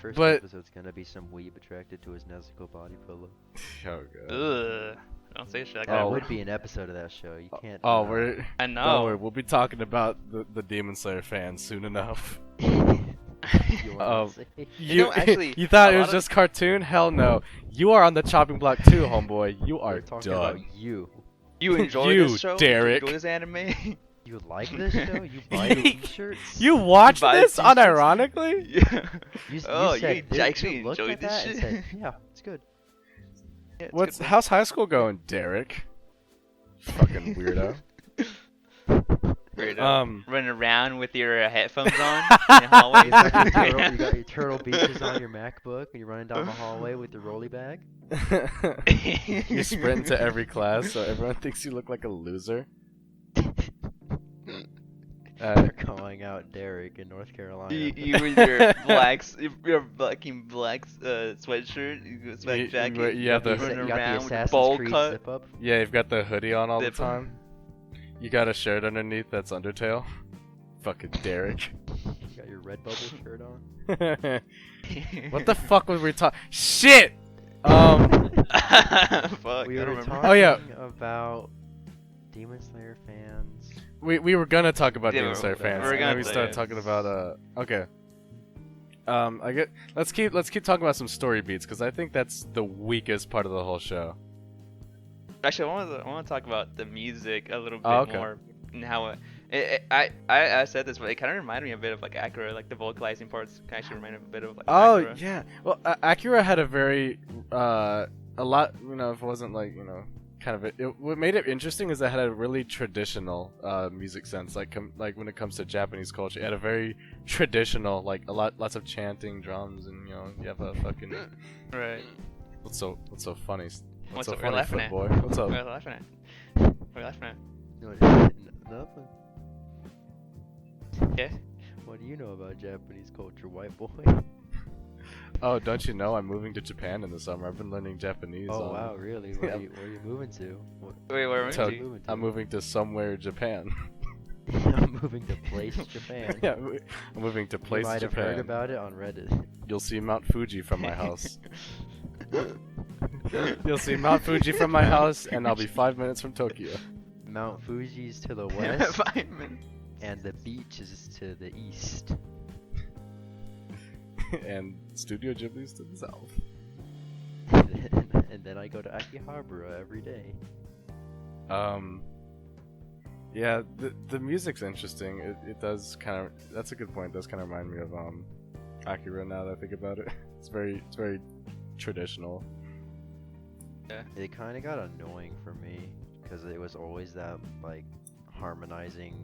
[SPEAKER 3] first
[SPEAKER 1] But-
[SPEAKER 3] episode's gonna be some weeb attracted to his Nezuko body pillow.
[SPEAKER 1] Oh god.
[SPEAKER 2] Ugh. Don't say shit like
[SPEAKER 3] There
[SPEAKER 2] that.
[SPEAKER 1] Oh,
[SPEAKER 3] would be an episode of that show. You can't.
[SPEAKER 1] Oh,
[SPEAKER 3] deny
[SPEAKER 1] we're
[SPEAKER 2] I
[SPEAKER 1] don't
[SPEAKER 2] know.
[SPEAKER 1] worry, we'll be talking about the Demon Slayer fans soon enough.
[SPEAKER 3] it. You wanna
[SPEAKER 1] Oh.
[SPEAKER 3] say?
[SPEAKER 2] know, actually,
[SPEAKER 1] you thought
[SPEAKER 2] a
[SPEAKER 1] it
[SPEAKER 2] lot
[SPEAKER 1] was
[SPEAKER 2] of-
[SPEAKER 1] just cartoon? Hell no. You are on the chopping block too, homeboy. You are
[SPEAKER 3] We're talking
[SPEAKER 1] done.
[SPEAKER 3] about you.
[SPEAKER 2] You enjoy
[SPEAKER 1] You,
[SPEAKER 2] this show?
[SPEAKER 1] Derek.
[SPEAKER 2] You enjoy this anime?
[SPEAKER 3] You like this show? You buy t-shirts?
[SPEAKER 1] You watched
[SPEAKER 2] buy
[SPEAKER 1] this
[SPEAKER 2] t-shirts?
[SPEAKER 1] unironically?
[SPEAKER 2] Yeah.
[SPEAKER 3] You
[SPEAKER 2] Oh,
[SPEAKER 3] said,
[SPEAKER 2] you
[SPEAKER 3] this-
[SPEAKER 2] actually
[SPEAKER 3] looked
[SPEAKER 2] enjoyed
[SPEAKER 3] at
[SPEAKER 2] this
[SPEAKER 3] that and
[SPEAKER 2] shit?
[SPEAKER 3] said, yeah, it's good.
[SPEAKER 2] Yeah, it's
[SPEAKER 1] What's
[SPEAKER 2] good.
[SPEAKER 1] how's high school going, Derek? Fucking weirdo.
[SPEAKER 2] Weirdo.
[SPEAKER 1] Running
[SPEAKER 2] Running around with your headphones on in the hallway.
[SPEAKER 3] You got your turtle beaches on your MacBook and you're running down the hallway with your rolly bag.
[SPEAKER 1] You sprint to every class so everyone thinks you look like a loser.
[SPEAKER 3] They're calling out Derek in North Carolina.
[SPEAKER 2] You with your your fucking black sweatshirt, sweat jacket.
[SPEAKER 1] you have the
[SPEAKER 2] running
[SPEAKER 3] you got the
[SPEAKER 2] around with the
[SPEAKER 3] Assassin's
[SPEAKER 2] bowl
[SPEAKER 3] Creed
[SPEAKER 2] cut.
[SPEAKER 3] zip up.
[SPEAKER 1] Yeah, you've got the hoodie on all the
[SPEAKER 2] Zip 'em.
[SPEAKER 1] time. You got a shirt underneath that's Undertale. Fucking Derek.
[SPEAKER 3] You got your Redbubble shirt on.
[SPEAKER 1] What the fuck was we talking? Shit!
[SPEAKER 2] Fuck,
[SPEAKER 3] We
[SPEAKER 2] I don't
[SPEAKER 3] were
[SPEAKER 2] remember.
[SPEAKER 3] talking
[SPEAKER 1] Oh, yeah.
[SPEAKER 3] about Demon Slayer fans.
[SPEAKER 1] We were gonna talk about
[SPEAKER 2] Yeah,
[SPEAKER 1] Demon Slayer fans.
[SPEAKER 2] we're
[SPEAKER 1] And then
[SPEAKER 2] gonna
[SPEAKER 1] we
[SPEAKER 2] say
[SPEAKER 1] started
[SPEAKER 2] it.
[SPEAKER 1] talking about okay. I get. Let's keep talking about some story beats because I think that's the weakest part of the whole show.
[SPEAKER 2] Actually, I want to talk about the music a little bit
[SPEAKER 1] Oh, okay.
[SPEAKER 2] more and how I said this, but it kind of reminded me a bit of like Akira, like the vocalizing parts actually reminded me a bit of like
[SPEAKER 1] Oh
[SPEAKER 2] Akira.
[SPEAKER 1] yeah. Well, Akira had a very a lot. You know, if it wasn't like kind of what made it interesting is it had a really traditional music sense. Like when it comes to Japanese culture, it had a very traditional lots of chanting, drums, and you have a fucking.
[SPEAKER 2] Right.
[SPEAKER 1] What's so funny?
[SPEAKER 2] What's
[SPEAKER 1] so
[SPEAKER 2] up? We're
[SPEAKER 1] funny,
[SPEAKER 2] laughing at.
[SPEAKER 1] boy? What's up?
[SPEAKER 2] We're laughing at. We're laughing at.
[SPEAKER 3] Nothing.
[SPEAKER 2] Okay.
[SPEAKER 3] What do you know about Japanese culture, white boy?
[SPEAKER 1] Oh, don't you know I'm moving to Japan in the summer? I've been learning Japanese.
[SPEAKER 3] Oh wow, really?
[SPEAKER 1] Yeah.
[SPEAKER 3] Where are you moving to?
[SPEAKER 2] Wait, where are
[SPEAKER 1] So-
[SPEAKER 2] we?
[SPEAKER 3] moving to?
[SPEAKER 1] I'm moving to somewhere Japan.
[SPEAKER 3] I'm moving to place Japan.
[SPEAKER 1] Yeah, I'm moving to place
[SPEAKER 3] you might have
[SPEAKER 1] Japan.
[SPEAKER 3] heard about it on Reddit.
[SPEAKER 1] You'll see Mount Fuji from my house. You'll see Mount Fuji from my house, and I'll be 5 minutes from Tokyo.
[SPEAKER 3] Mount Fuji's to the west,
[SPEAKER 2] 5 minutes.
[SPEAKER 3] and the beach is to the east.
[SPEAKER 1] And Studio Ghibli's to the south.
[SPEAKER 3] And then I go to Akihabara every day.
[SPEAKER 1] Yeah, the music's interesting. It does kind of. That's a good point. It does kind of remind me of Akira now that I think about it. It's very traditional.
[SPEAKER 3] It kind of got annoying for me because it was always that like harmonizing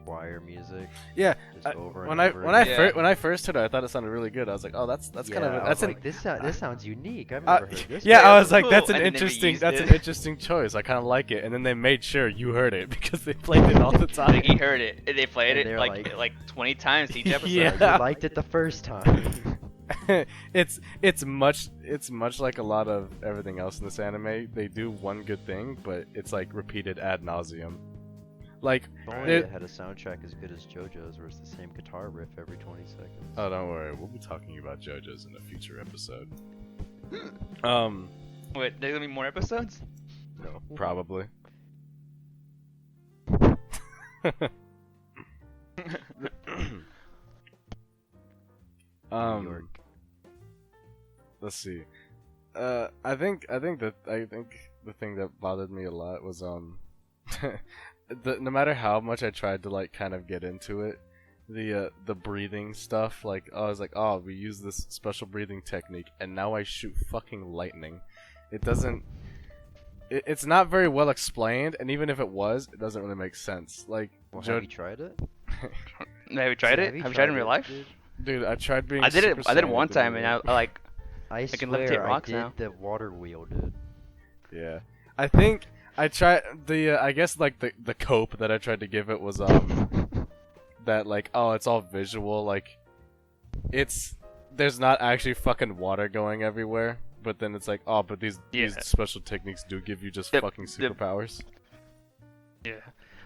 [SPEAKER 3] choir music.
[SPEAKER 1] Yeah,
[SPEAKER 3] Just over and
[SPEAKER 1] when I
[SPEAKER 3] over
[SPEAKER 1] when I
[SPEAKER 3] again.
[SPEAKER 1] when I first heard it, I thought it sounded really good. I was like, oh, that's kind of
[SPEAKER 3] I
[SPEAKER 1] that's
[SPEAKER 3] was
[SPEAKER 1] an
[SPEAKER 3] like this sounds unique. I've
[SPEAKER 1] Uh,
[SPEAKER 3] never heard this.
[SPEAKER 1] yeah,
[SPEAKER 2] before.
[SPEAKER 1] I was like,
[SPEAKER 2] Cool.
[SPEAKER 1] that's an
[SPEAKER 2] And then they
[SPEAKER 1] interesting,
[SPEAKER 2] used
[SPEAKER 1] that's
[SPEAKER 2] it.
[SPEAKER 1] an interesting choice. I kind of like it, and then they made sure you heard it because they played it all the time.
[SPEAKER 2] Like he heard it. And they played
[SPEAKER 3] And
[SPEAKER 2] it
[SPEAKER 3] they're
[SPEAKER 2] like
[SPEAKER 3] like-
[SPEAKER 2] 20 times each episode.
[SPEAKER 1] Yeah.
[SPEAKER 3] You liked it the first time.
[SPEAKER 1] it's much like a lot of everything else in this anime. They do one good thing, but it's like repeated ad nauseum. Like,
[SPEAKER 3] If only
[SPEAKER 1] it-
[SPEAKER 3] it had a soundtrack as good as JoJo's, where it's the same guitar riff every 20 seconds.
[SPEAKER 1] oh, don't worry, we'll be talking about JoJo's in a future episode.
[SPEAKER 2] Wait, there's gonna be more episodes?
[SPEAKER 3] No.
[SPEAKER 1] Probably.
[SPEAKER 3] New York.
[SPEAKER 1] Let's see. I think the thing that bothered me a lot was no matter how much I tried to like kind of get into it, the breathing stuff, like I was like, oh, we use this special breathing technique, and now I shoot fucking lightning. It doesn't. It's not very well explained, and even if it was, it doesn't really make sense. Like,
[SPEAKER 3] Well,
[SPEAKER 1] Jo-
[SPEAKER 3] have you tried it?
[SPEAKER 2] Have you tried it? Have you tried it in real life?
[SPEAKER 3] dude?
[SPEAKER 1] dude, I tried being.
[SPEAKER 2] I did it.
[SPEAKER 1] Super
[SPEAKER 2] I did it
[SPEAKER 1] Saiyan
[SPEAKER 2] one
[SPEAKER 1] to
[SPEAKER 2] time,
[SPEAKER 1] do
[SPEAKER 2] and
[SPEAKER 1] it.
[SPEAKER 2] I like.
[SPEAKER 3] I
[SPEAKER 2] can
[SPEAKER 3] swear
[SPEAKER 2] levitate
[SPEAKER 3] I
[SPEAKER 2] rocks
[SPEAKER 3] did
[SPEAKER 2] now.
[SPEAKER 3] the water wheel, dude.
[SPEAKER 1] Yeah, I think I tried the. I guess like the cope that I tried to give it was that like, oh, it's all visual, like there's not actually fucking water going everywhere, but then it's like, oh, but these
[SPEAKER 2] Yeah.
[SPEAKER 1] special techniques do give you just
[SPEAKER 2] The-
[SPEAKER 1] fucking
[SPEAKER 2] the-
[SPEAKER 1] superpowers.
[SPEAKER 2] Yeah.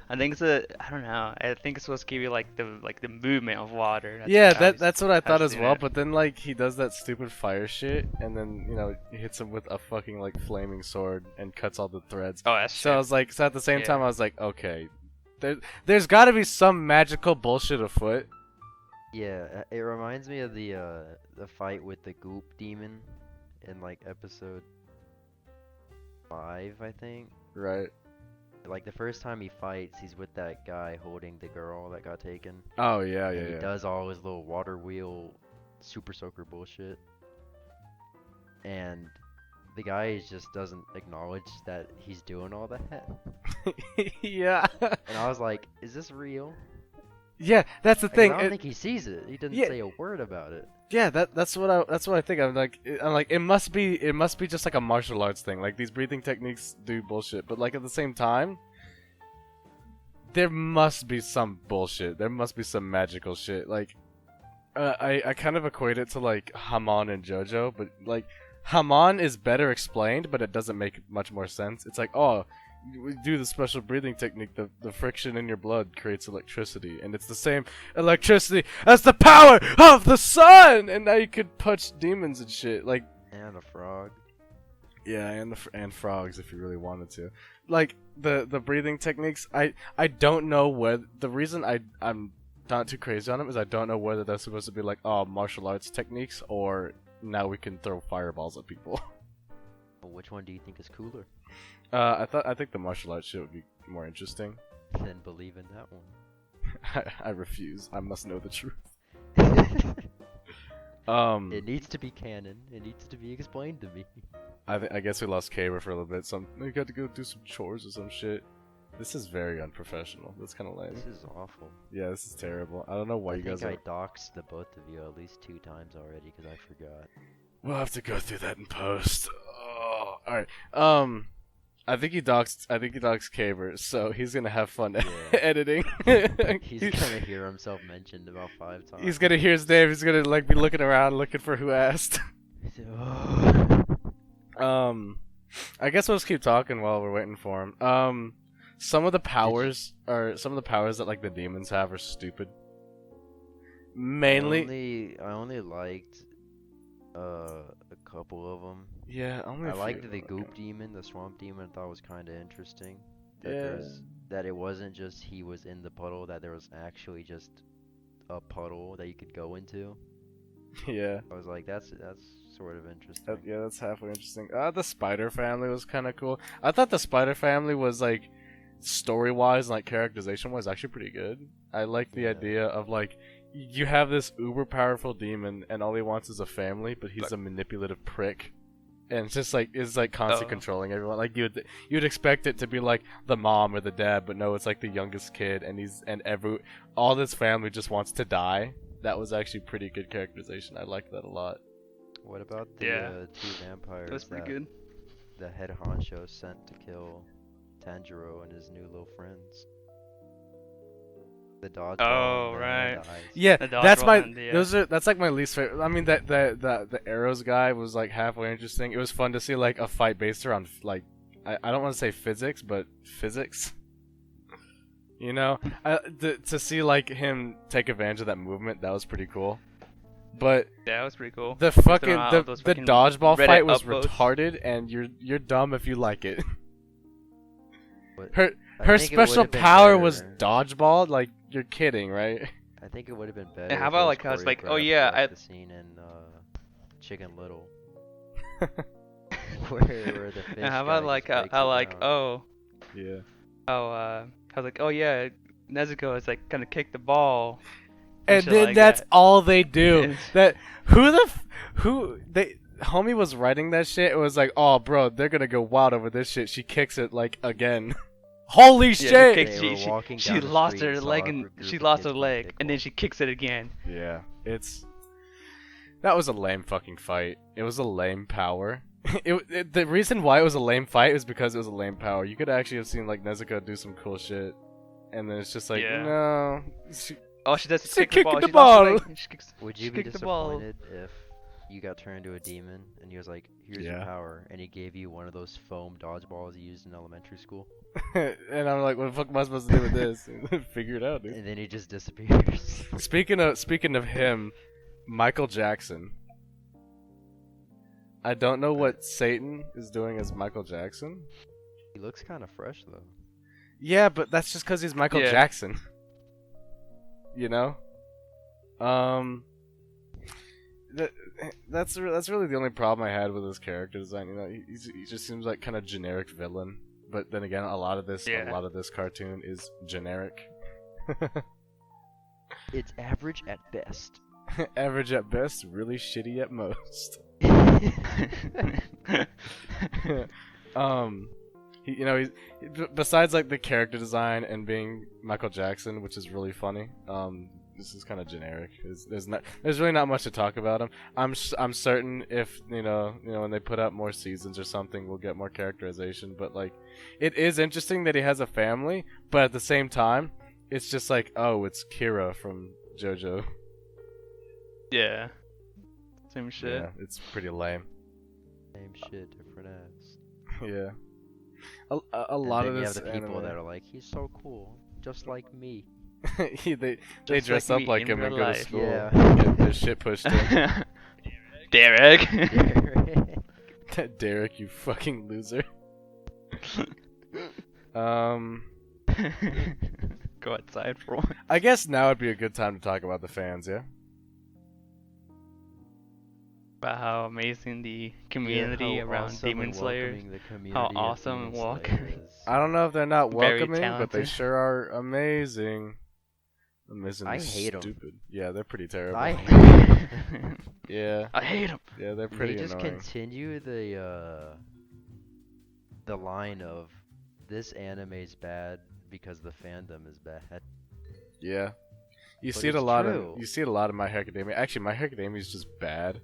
[SPEAKER 2] I think I don't know. I think it's supposed to give you like the movement of water.
[SPEAKER 1] Yeah,
[SPEAKER 2] what I was-
[SPEAKER 1] that's what I thought
[SPEAKER 2] was
[SPEAKER 1] as
[SPEAKER 2] seeing
[SPEAKER 1] well.
[SPEAKER 2] it.
[SPEAKER 1] But then like he does that stupid fire shit, and then he hits him with a fucking like flaming sword and cuts all the threads.
[SPEAKER 2] Oh, that's
[SPEAKER 1] So I was like, so at the same time
[SPEAKER 2] Yeah.
[SPEAKER 1] I was like, okay, there's got to be some magical bullshit afoot.
[SPEAKER 3] Yeah, it reminds me of the fight with the goop demon in like episode 5, I think.
[SPEAKER 1] Right.
[SPEAKER 3] Like the first time he fights, he's with that guy holding the girl that got taken.
[SPEAKER 1] Oh yeah,
[SPEAKER 3] And
[SPEAKER 1] yeah,
[SPEAKER 3] he
[SPEAKER 1] yeah.
[SPEAKER 3] does all his little water wheel super soaker bullshit. And the guy just doesn't acknowledge that he's doing all that.
[SPEAKER 1] Yeah.
[SPEAKER 3] And I was like, is this real?
[SPEAKER 1] Yeah, that's the
[SPEAKER 3] 'Cause
[SPEAKER 1] thing.
[SPEAKER 3] I don't think he sees it. He doesn't
[SPEAKER 1] Yeah.
[SPEAKER 3] say a word about it.
[SPEAKER 1] Yeah, that's what I think. I'm like it must be just like a martial arts thing. Like these breathing techniques do bullshit, but like at the same time, there must be some bullshit. There must be some magical shit. Like I kind of equate it to like Hamon and JoJo, but like Hamon is better explained, but it doesn't make much more sense. It's like, oh, we do the special breathing technique. The friction in your blood creates electricity, and it's the same electricity as the power of the sun. And now you could punch demons and shit. Like,
[SPEAKER 3] And a frog.
[SPEAKER 1] yeah, and frogs if you really wanted to. Like the breathing techniques. I don't know whether the reason I'm not too crazy on them is I don't know whether they're supposed to be like, oh, martial arts techniques, or now we can throw fireballs at people.
[SPEAKER 3] Well, which one do you think is cooler?
[SPEAKER 1] I think the martial arts shit would be more interesting.
[SPEAKER 3] Then believe in that one.
[SPEAKER 1] I refuse. I must know the truth.
[SPEAKER 3] It needs to be canon. It needs to be explained to me.
[SPEAKER 1] I guess we lost Kaber for a little bit. We got to go do some chores or some shit. This is very unprofessional. That's kind of lame.
[SPEAKER 3] This is awful.
[SPEAKER 1] Yeah, this is terrible. I don't know why
[SPEAKER 3] I
[SPEAKER 1] you
[SPEAKER 3] think
[SPEAKER 1] guys are.
[SPEAKER 3] I doxed the both of you at least 2 times already because I forgot.
[SPEAKER 1] We'll have to go through that in post. Oh, all right. I think he doxed Kaber, so he's gonna have fun
[SPEAKER 3] Yeah.
[SPEAKER 1] editing.
[SPEAKER 3] He's gonna hear himself mentioned about 5 times.
[SPEAKER 1] He's gonna hear his name. He's gonna like be looking around, looking for who asked. I guess we'll just keep talking while we're waiting for him. Some of the powers that like the demons have are stupid. Mainly,
[SPEAKER 3] I only liked a couple of them.
[SPEAKER 1] yeah, only
[SPEAKER 3] I
[SPEAKER 1] a few.
[SPEAKER 3] liked the
[SPEAKER 1] Okay.
[SPEAKER 3] goop demon, the swamp demon. I thought was kind of interesting.
[SPEAKER 1] Yeah.
[SPEAKER 3] That it wasn't just he was in the puddle. That there was actually just a puddle that you could go into.
[SPEAKER 1] Yeah.
[SPEAKER 3] I was like, that's sort of interesting.
[SPEAKER 1] Yeah, that's halfway interesting. The Spider Family was kind of cool. I thought the Spider Family was like story-wise and like characterization-wise actually pretty good. I like the
[SPEAKER 3] Yeah.
[SPEAKER 1] idea of like you have this uber powerful demon and all he wants is a family, but he's a manipulative prick. And it's just like constantly controlling everyone. Like you'd expect it to be like the mom or the dad, but no, it's like the youngest kid, and all this family just wants to die. That was actually pretty good characterization. I liked that a lot.
[SPEAKER 3] What about the
[SPEAKER 2] Yeah.
[SPEAKER 3] 2 vampires
[SPEAKER 2] That's pretty
[SPEAKER 3] that
[SPEAKER 2] good.
[SPEAKER 3] the head honcho sent to kill Tanjiro and his new little friends? The dodgeball.
[SPEAKER 2] Oh,
[SPEAKER 3] and
[SPEAKER 2] right.
[SPEAKER 3] the eyes.
[SPEAKER 1] Yeah,
[SPEAKER 2] The
[SPEAKER 1] that's
[SPEAKER 2] dodgeball
[SPEAKER 1] my
[SPEAKER 2] and the,
[SPEAKER 1] that's like my least favorite. I mean that the arrows guy was like halfway interesting. It was fun to see like a fight based around like I don't want to say physics, but physics. You know, to see like him take advantage of that movement, that was pretty cool. But
[SPEAKER 2] Yeah, that was pretty cool.
[SPEAKER 1] the
[SPEAKER 2] Based
[SPEAKER 1] fucking
[SPEAKER 2] on
[SPEAKER 1] the
[SPEAKER 2] those freaking
[SPEAKER 1] dodgeball
[SPEAKER 2] Reddit
[SPEAKER 1] fight was
[SPEAKER 2] upvotes.
[SPEAKER 1] retarded, and you're dumb if you like it.
[SPEAKER 3] But
[SPEAKER 1] Her
[SPEAKER 3] I think it
[SPEAKER 1] special
[SPEAKER 3] would've been
[SPEAKER 1] power was
[SPEAKER 3] better.
[SPEAKER 1] dodgeball. Like you're kidding, right?
[SPEAKER 3] I think it would have been better.
[SPEAKER 2] how
[SPEAKER 3] if
[SPEAKER 2] about,
[SPEAKER 3] it was
[SPEAKER 2] like, how it's like, oh,
[SPEAKER 3] choreographed
[SPEAKER 2] yeah,
[SPEAKER 3] like
[SPEAKER 2] I-
[SPEAKER 3] the scene in Chicken Little. where the fish
[SPEAKER 2] And how about
[SPEAKER 3] guy
[SPEAKER 2] like
[SPEAKER 3] just breaks
[SPEAKER 2] how
[SPEAKER 3] it
[SPEAKER 2] like
[SPEAKER 3] down.
[SPEAKER 1] Yeah.
[SPEAKER 2] I was like, oh yeah, Nezuko is like gonna kick the ball.
[SPEAKER 1] And
[SPEAKER 2] shit
[SPEAKER 1] then
[SPEAKER 2] like
[SPEAKER 1] that's
[SPEAKER 2] that.
[SPEAKER 1] all they do.
[SPEAKER 2] It's-
[SPEAKER 1] That homie was writing that shit. It was like, oh, bro, they're gonna go wild over this shit. She kicks it like again. Holy
[SPEAKER 2] Yeah,
[SPEAKER 1] shit!
[SPEAKER 2] kicks-
[SPEAKER 3] They were
[SPEAKER 2] she
[SPEAKER 3] walking
[SPEAKER 2] she
[SPEAKER 3] down the
[SPEAKER 2] lost
[SPEAKER 3] street
[SPEAKER 2] her
[SPEAKER 3] and saw
[SPEAKER 2] leg
[SPEAKER 3] a
[SPEAKER 2] and
[SPEAKER 3] group
[SPEAKER 2] she
[SPEAKER 3] of
[SPEAKER 2] lost
[SPEAKER 3] kids
[SPEAKER 2] her
[SPEAKER 3] playing
[SPEAKER 2] leg and then
[SPEAKER 3] kickball.
[SPEAKER 2] she kicks it again.
[SPEAKER 1] Yeah, that was a lame fucking fight. It was a lame power. The reason why it was a lame fight is because it was a lame power. You could actually have seen like Nezuko do some cool shit, and then it's just like,
[SPEAKER 2] Yeah.
[SPEAKER 1] no.
[SPEAKER 2] Oh, she does
[SPEAKER 1] She
[SPEAKER 2] kick the
[SPEAKER 1] kicked
[SPEAKER 2] ball.
[SPEAKER 1] the
[SPEAKER 2] She lost her
[SPEAKER 1] ball.
[SPEAKER 2] leg. She kicks,
[SPEAKER 3] Would
[SPEAKER 2] she
[SPEAKER 3] you be
[SPEAKER 2] kicked the ball.
[SPEAKER 3] disappointed if you got turned into a demon, and he was like, "Here's your
[SPEAKER 1] Yeah.
[SPEAKER 3] power," and he gave you one of those foam dodgeballs you used in elementary school,
[SPEAKER 1] And I'm like, what the fuck am I supposed to do with this? Figure it out, dude.
[SPEAKER 3] and then he just disappears.
[SPEAKER 1] Speaking of him, Michael Jackson. I don't know what Satan is doing as Michael Jackson.
[SPEAKER 3] He looks kind of fresh though.
[SPEAKER 1] Yeah, but that's just because he's Michael
[SPEAKER 2] Yeah.
[SPEAKER 1] Jackson. You know? That's really the only problem I had with his character design. You know, he just seems like kind of generic villain. But then again, a lot of this cartoon is generic.
[SPEAKER 3] It's average at best.
[SPEAKER 1] Average at best, really shitty at most. He's besides like the character design and being Michael Jackson, which is really funny. This is kind of generic. There's really not much to talk about him. I'm certain if you know when they put out more seasons or something, we'll get more characterization. But like, it is interesting that he has a family, but at the same time, it's just like, oh, it's Kira from JoJo.
[SPEAKER 2] Yeah. Same shit.
[SPEAKER 1] Yeah, it's pretty lame.
[SPEAKER 3] Same shit, different ass.
[SPEAKER 1] Yeah. A
[SPEAKER 3] And
[SPEAKER 1] lot
[SPEAKER 3] then
[SPEAKER 1] of
[SPEAKER 3] you
[SPEAKER 1] this
[SPEAKER 3] have the people
[SPEAKER 1] anime-
[SPEAKER 3] that are like, he's so cool, just like me.
[SPEAKER 1] they
[SPEAKER 2] Just
[SPEAKER 1] dress
[SPEAKER 2] like
[SPEAKER 1] up
[SPEAKER 2] me
[SPEAKER 1] like
[SPEAKER 2] in
[SPEAKER 1] him and
[SPEAKER 2] real
[SPEAKER 1] go to
[SPEAKER 2] life.
[SPEAKER 1] school.
[SPEAKER 3] Yeah.
[SPEAKER 1] Get their shit pushed in.
[SPEAKER 2] Derek.
[SPEAKER 1] Derek, you fucking loser.
[SPEAKER 2] Go outside for one.
[SPEAKER 1] I guess now would be a good time to talk about the fans, yeah?
[SPEAKER 2] About how amazing the
[SPEAKER 3] Yeah,
[SPEAKER 2] community
[SPEAKER 3] how
[SPEAKER 2] around
[SPEAKER 3] awesome
[SPEAKER 2] Demon
[SPEAKER 3] and
[SPEAKER 2] Slayer.
[SPEAKER 3] welcoming the community
[SPEAKER 2] How
[SPEAKER 3] of
[SPEAKER 2] awesome
[SPEAKER 3] Demon
[SPEAKER 2] and
[SPEAKER 3] Slayer
[SPEAKER 2] welcoming.
[SPEAKER 3] is.
[SPEAKER 1] I don't know if they're not
[SPEAKER 2] Very
[SPEAKER 1] welcoming, but they
[SPEAKER 2] talented.
[SPEAKER 1] sure are amazing. Amazingly
[SPEAKER 3] I hate 'em.
[SPEAKER 1] stupid. Yeah, they're pretty terrible.
[SPEAKER 3] I hate
[SPEAKER 1] Yeah,
[SPEAKER 2] I hate him.
[SPEAKER 1] yeah, they're
[SPEAKER 3] They
[SPEAKER 1] pretty
[SPEAKER 3] just
[SPEAKER 1] annoying.
[SPEAKER 3] continue the line of this anime's bad because the fandom is bad.
[SPEAKER 1] Yeah, you
[SPEAKER 3] But
[SPEAKER 1] see it a
[SPEAKER 3] it's
[SPEAKER 1] lot
[SPEAKER 3] true.
[SPEAKER 1] of My Hero Academia. Actually, My Hero Academia is just bad.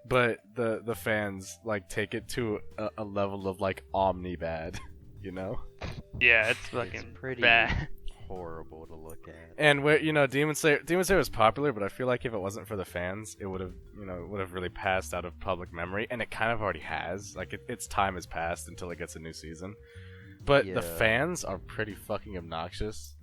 [SPEAKER 1] But the fans like take it to a level of like omni bad, you know.
[SPEAKER 2] Yeah, it's fucking
[SPEAKER 3] pretty
[SPEAKER 2] bad.
[SPEAKER 3] horrible to look at.
[SPEAKER 1] And where Demon Slayer was popular, but I feel like if it wasn't for the fans, it would have really passed out of public memory, and it kind of already has. Like its time has passed until it gets a new season. But the
[SPEAKER 3] Yeah.
[SPEAKER 1] fans are pretty fucking obnoxious.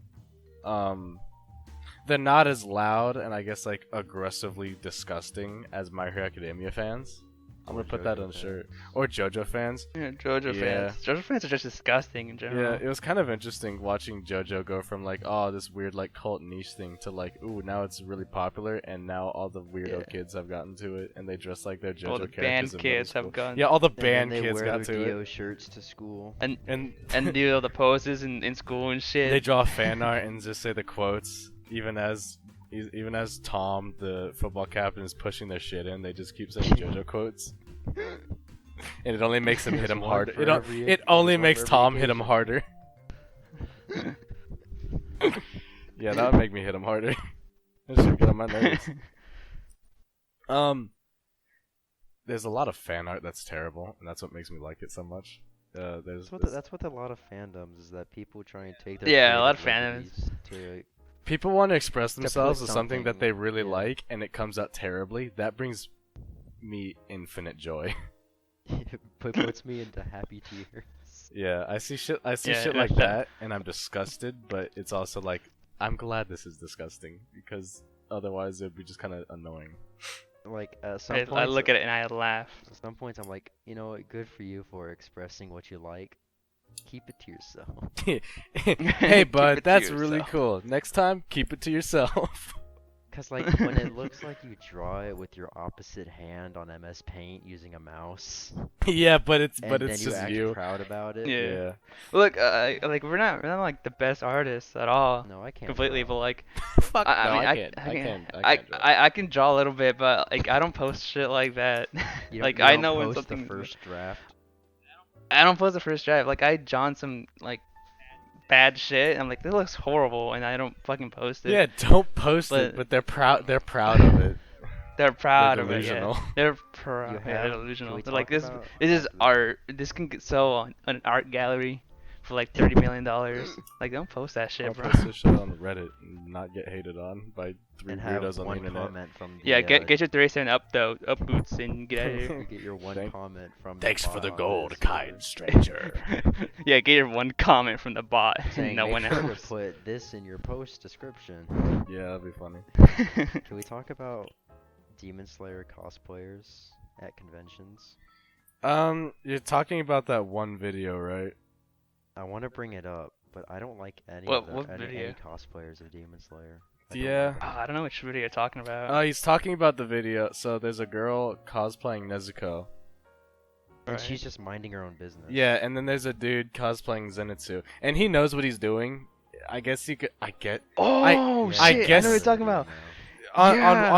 [SPEAKER 1] They're not as loud and I guess like aggressively disgusting as My Hero Academia fans. I'm
[SPEAKER 3] Or
[SPEAKER 1] gonna put that
[SPEAKER 3] JoJo
[SPEAKER 1] on a shirt.
[SPEAKER 3] fans.
[SPEAKER 1] Or JoJo fans.
[SPEAKER 2] Yeah, JoJo
[SPEAKER 1] Yeah.
[SPEAKER 2] fans. JoJo fans are just disgusting in general.
[SPEAKER 1] Yeah, it was kind of interesting watching JoJo go from like, oh, this weird like cult niche thing to like, ooh, now it's really popular, and now all the weirdo
[SPEAKER 2] Yeah.
[SPEAKER 1] kids have gotten to it, and they dress like their JoJo
[SPEAKER 2] All the
[SPEAKER 1] characters.
[SPEAKER 2] band
[SPEAKER 1] in middle
[SPEAKER 2] kids
[SPEAKER 1] school.
[SPEAKER 2] have gone.
[SPEAKER 1] Yeah, all the
[SPEAKER 3] And then
[SPEAKER 1] band
[SPEAKER 3] they
[SPEAKER 1] kids
[SPEAKER 3] wear
[SPEAKER 1] got
[SPEAKER 3] their
[SPEAKER 1] to
[SPEAKER 3] Dio
[SPEAKER 1] it,
[SPEAKER 3] shirts to school.
[SPEAKER 1] and
[SPEAKER 2] do all the poses in school and shit.
[SPEAKER 1] they draw fan art and just say the quotes, even as Tom, the football captain, is pushing their shit in. They just keep saying JoJo quotes. And it only makes him hit
[SPEAKER 3] There's
[SPEAKER 1] him
[SPEAKER 3] one
[SPEAKER 1] harder.
[SPEAKER 3] for
[SPEAKER 1] It
[SPEAKER 3] every
[SPEAKER 1] only
[SPEAKER 3] one
[SPEAKER 1] makes
[SPEAKER 3] for every
[SPEAKER 1] Tom hit him
[SPEAKER 3] occasion.
[SPEAKER 1] harder. Yeah, that would make me hit him harder. That should get on my nerves. There's a lot of fan art that's terrible, and that's what makes me like it so much.
[SPEAKER 3] That's what a lot of fandoms is, that people try and take their
[SPEAKER 2] Yeah, a lot of
[SPEAKER 3] creative
[SPEAKER 2] fandoms.
[SPEAKER 3] liberties
[SPEAKER 1] people want to express
[SPEAKER 3] put
[SPEAKER 1] themselves as something that
[SPEAKER 3] something-
[SPEAKER 1] they really
[SPEAKER 3] yeah.
[SPEAKER 1] like, and it comes out terribly. That brings me infinite joy.
[SPEAKER 3] to puts me into happy tears.
[SPEAKER 1] Yeah, I see shit
[SPEAKER 2] Yeah,
[SPEAKER 1] like
[SPEAKER 2] that's
[SPEAKER 1] that, and I'm disgusted. But it's also like I'm glad this is disgusting because otherwise it'd be just kind of annoying.
[SPEAKER 3] Like at some
[SPEAKER 2] I
[SPEAKER 3] points,
[SPEAKER 2] look at it and I laugh.
[SPEAKER 3] at some points I'm like, you know what, good for you for expressing what you like. Keep it to yourself.
[SPEAKER 1] Hey,
[SPEAKER 2] Keep
[SPEAKER 1] bud,
[SPEAKER 2] it to
[SPEAKER 1] that's really
[SPEAKER 2] yourself.
[SPEAKER 1] cool. Next time, keep it to yourself.
[SPEAKER 3] Cause like when it looks like you draw it with your opposite hand on MS Paint using a mouse,
[SPEAKER 1] Yeah, but it's
[SPEAKER 3] and then you
[SPEAKER 1] just
[SPEAKER 3] act
[SPEAKER 1] you.
[SPEAKER 3] proud about it.
[SPEAKER 2] Yeah.
[SPEAKER 1] Yeah.
[SPEAKER 2] Look, like we're not like the best artists at all.
[SPEAKER 3] No, I can't.
[SPEAKER 2] Completely,
[SPEAKER 3] draw.
[SPEAKER 2] but like
[SPEAKER 1] Fuck
[SPEAKER 2] I
[SPEAKER 1] no,
[SPEAKER 2] mean,
[SPEAKER 1] I can't. I can't draw.
[SPEAKER 2] I can draw a little bit, but like I don't post shit like that.
[SPEAKER 3] You don't-
[SPEAKER 2] Like
[SPEAKER 3] you
[SPEAKER 2] I
[SPEAKER 3] don't
[SPEAKER 2] know when
[SPEAKER 3] post
[SPEAKER 2] something.
[SPEAKER 3] the first draft.
[SPEAKER 2] I don't post the first draft. Like I drawn some like bad shit. I'm like, this looks horrible, and I don't fucking post it.
[SPEAKER 1] Yeah, don't post it,
[SPEAKER 2] But-
[SPEAKER 1] but they're proud. They're proud of it.
[SPEAKER 2] They're proud
[SPEAKER 1] They're
[SPEAKER 2] of it.
[SPEAKER 1] delusional.
[SPEAKER 2] Yeah. They're
[SPEAKER 3] You
[SPEAKER 2] proud. Yeah,
[SPEAKER 3] have-
[SPEAKER 2] they're
[SPEAKER 3] can
[SPEAKER 2] delusional.
[SPEAKER 3] we
[SPEAKER 2] They're like
[SPEAKER 3] talk
[SPEAKER 2] this.
[SPEAKER 3] about
[SPEAKER 2] This is
[SPEAKER 3] the-
[SPEAKER 2] art. This can sell on an art gallery, for like $30 million. Like, don't post that shit,
[SPEAKER 1] I'll
[SPEAKER 2] bro.
[SPEAKER 1] post this shit on Reddit and not get hated on by 3
[SPEAKER 3] And have
[SPEAKER 1] weirdos on the
[SPEAKER 3] one
[SPEAKER 1] internet.
[SPEAKER 3] comment from the,
[SPEAKER 2] Yeah, get your 37 up though, up boots, and get out of
[SPEAKER 3] you
[SPEAKER 2] here.
[SPEAKER 3] get your one comment from
[SPEAKER 1] Thanks
[SPEAKER 3] the
[SPEAKER 1] for the
[SPEAKER 3] bot on
[SPEAKER 1] gold,
[SPEAKER 3] this
[SPEAKER 1] kind
[SPEAKER 3] server
[SPEAKER 1] stranger.
[SPEAKER 2] Yeah, get your one comment from the bot,
[SPEAKER 3] saying
[SPEAKER 2] no
[SPEAKER 3] make
[SPEAKER 2] one
[SPEAKER 3] sure to
[SPEAKER 2] else.
[SPEAKER 3] put this in your post description.
[SPEAKER 1] Yeah, that'd be funny.
[SPEAKER 3] Can we talk about Demon Slayer cosplayers at conventions?
[SPEAKER 1] You're talking about that one video, right?
[SPEAKER 3] I want to bring it up, but I don't like any
[SPEAKER 2] What-
[SPEAKER 3] of the,
[SPEAKER 2] what
[SPEAKER 3] any
[SPEAKER 2] video?
[SPEAKER 3] cosplayers of Demon Slayer. I don't
[SPEAKER 1] Yeah.
[SPEAKER 3] like
[SPEAKER 2] Oh, I don't know which video you're talking about.
[SPEAKER 1] He's talking about the video. So there's a girl cosplaying Nezuko.
[SPEAKER 3] And
[SPEAKER 2] Right.
[SPEAKER 3] she's just minding her own business.
[SPEAKER 1] Yeah, and then there's a dude cosplaying Zenitsu, and he knows what he's doing. I guess he could.
[SPEAKER 2] Oh
[SPEAKER 3] Yeah,
[SPEAKER 2] shit!
[SPEAKER 1] I
[SPEAKER 2] I
[SPEAKER 1] guess-
[SPEAKER 2] know what you're talking about.
[SPEAKER 1] On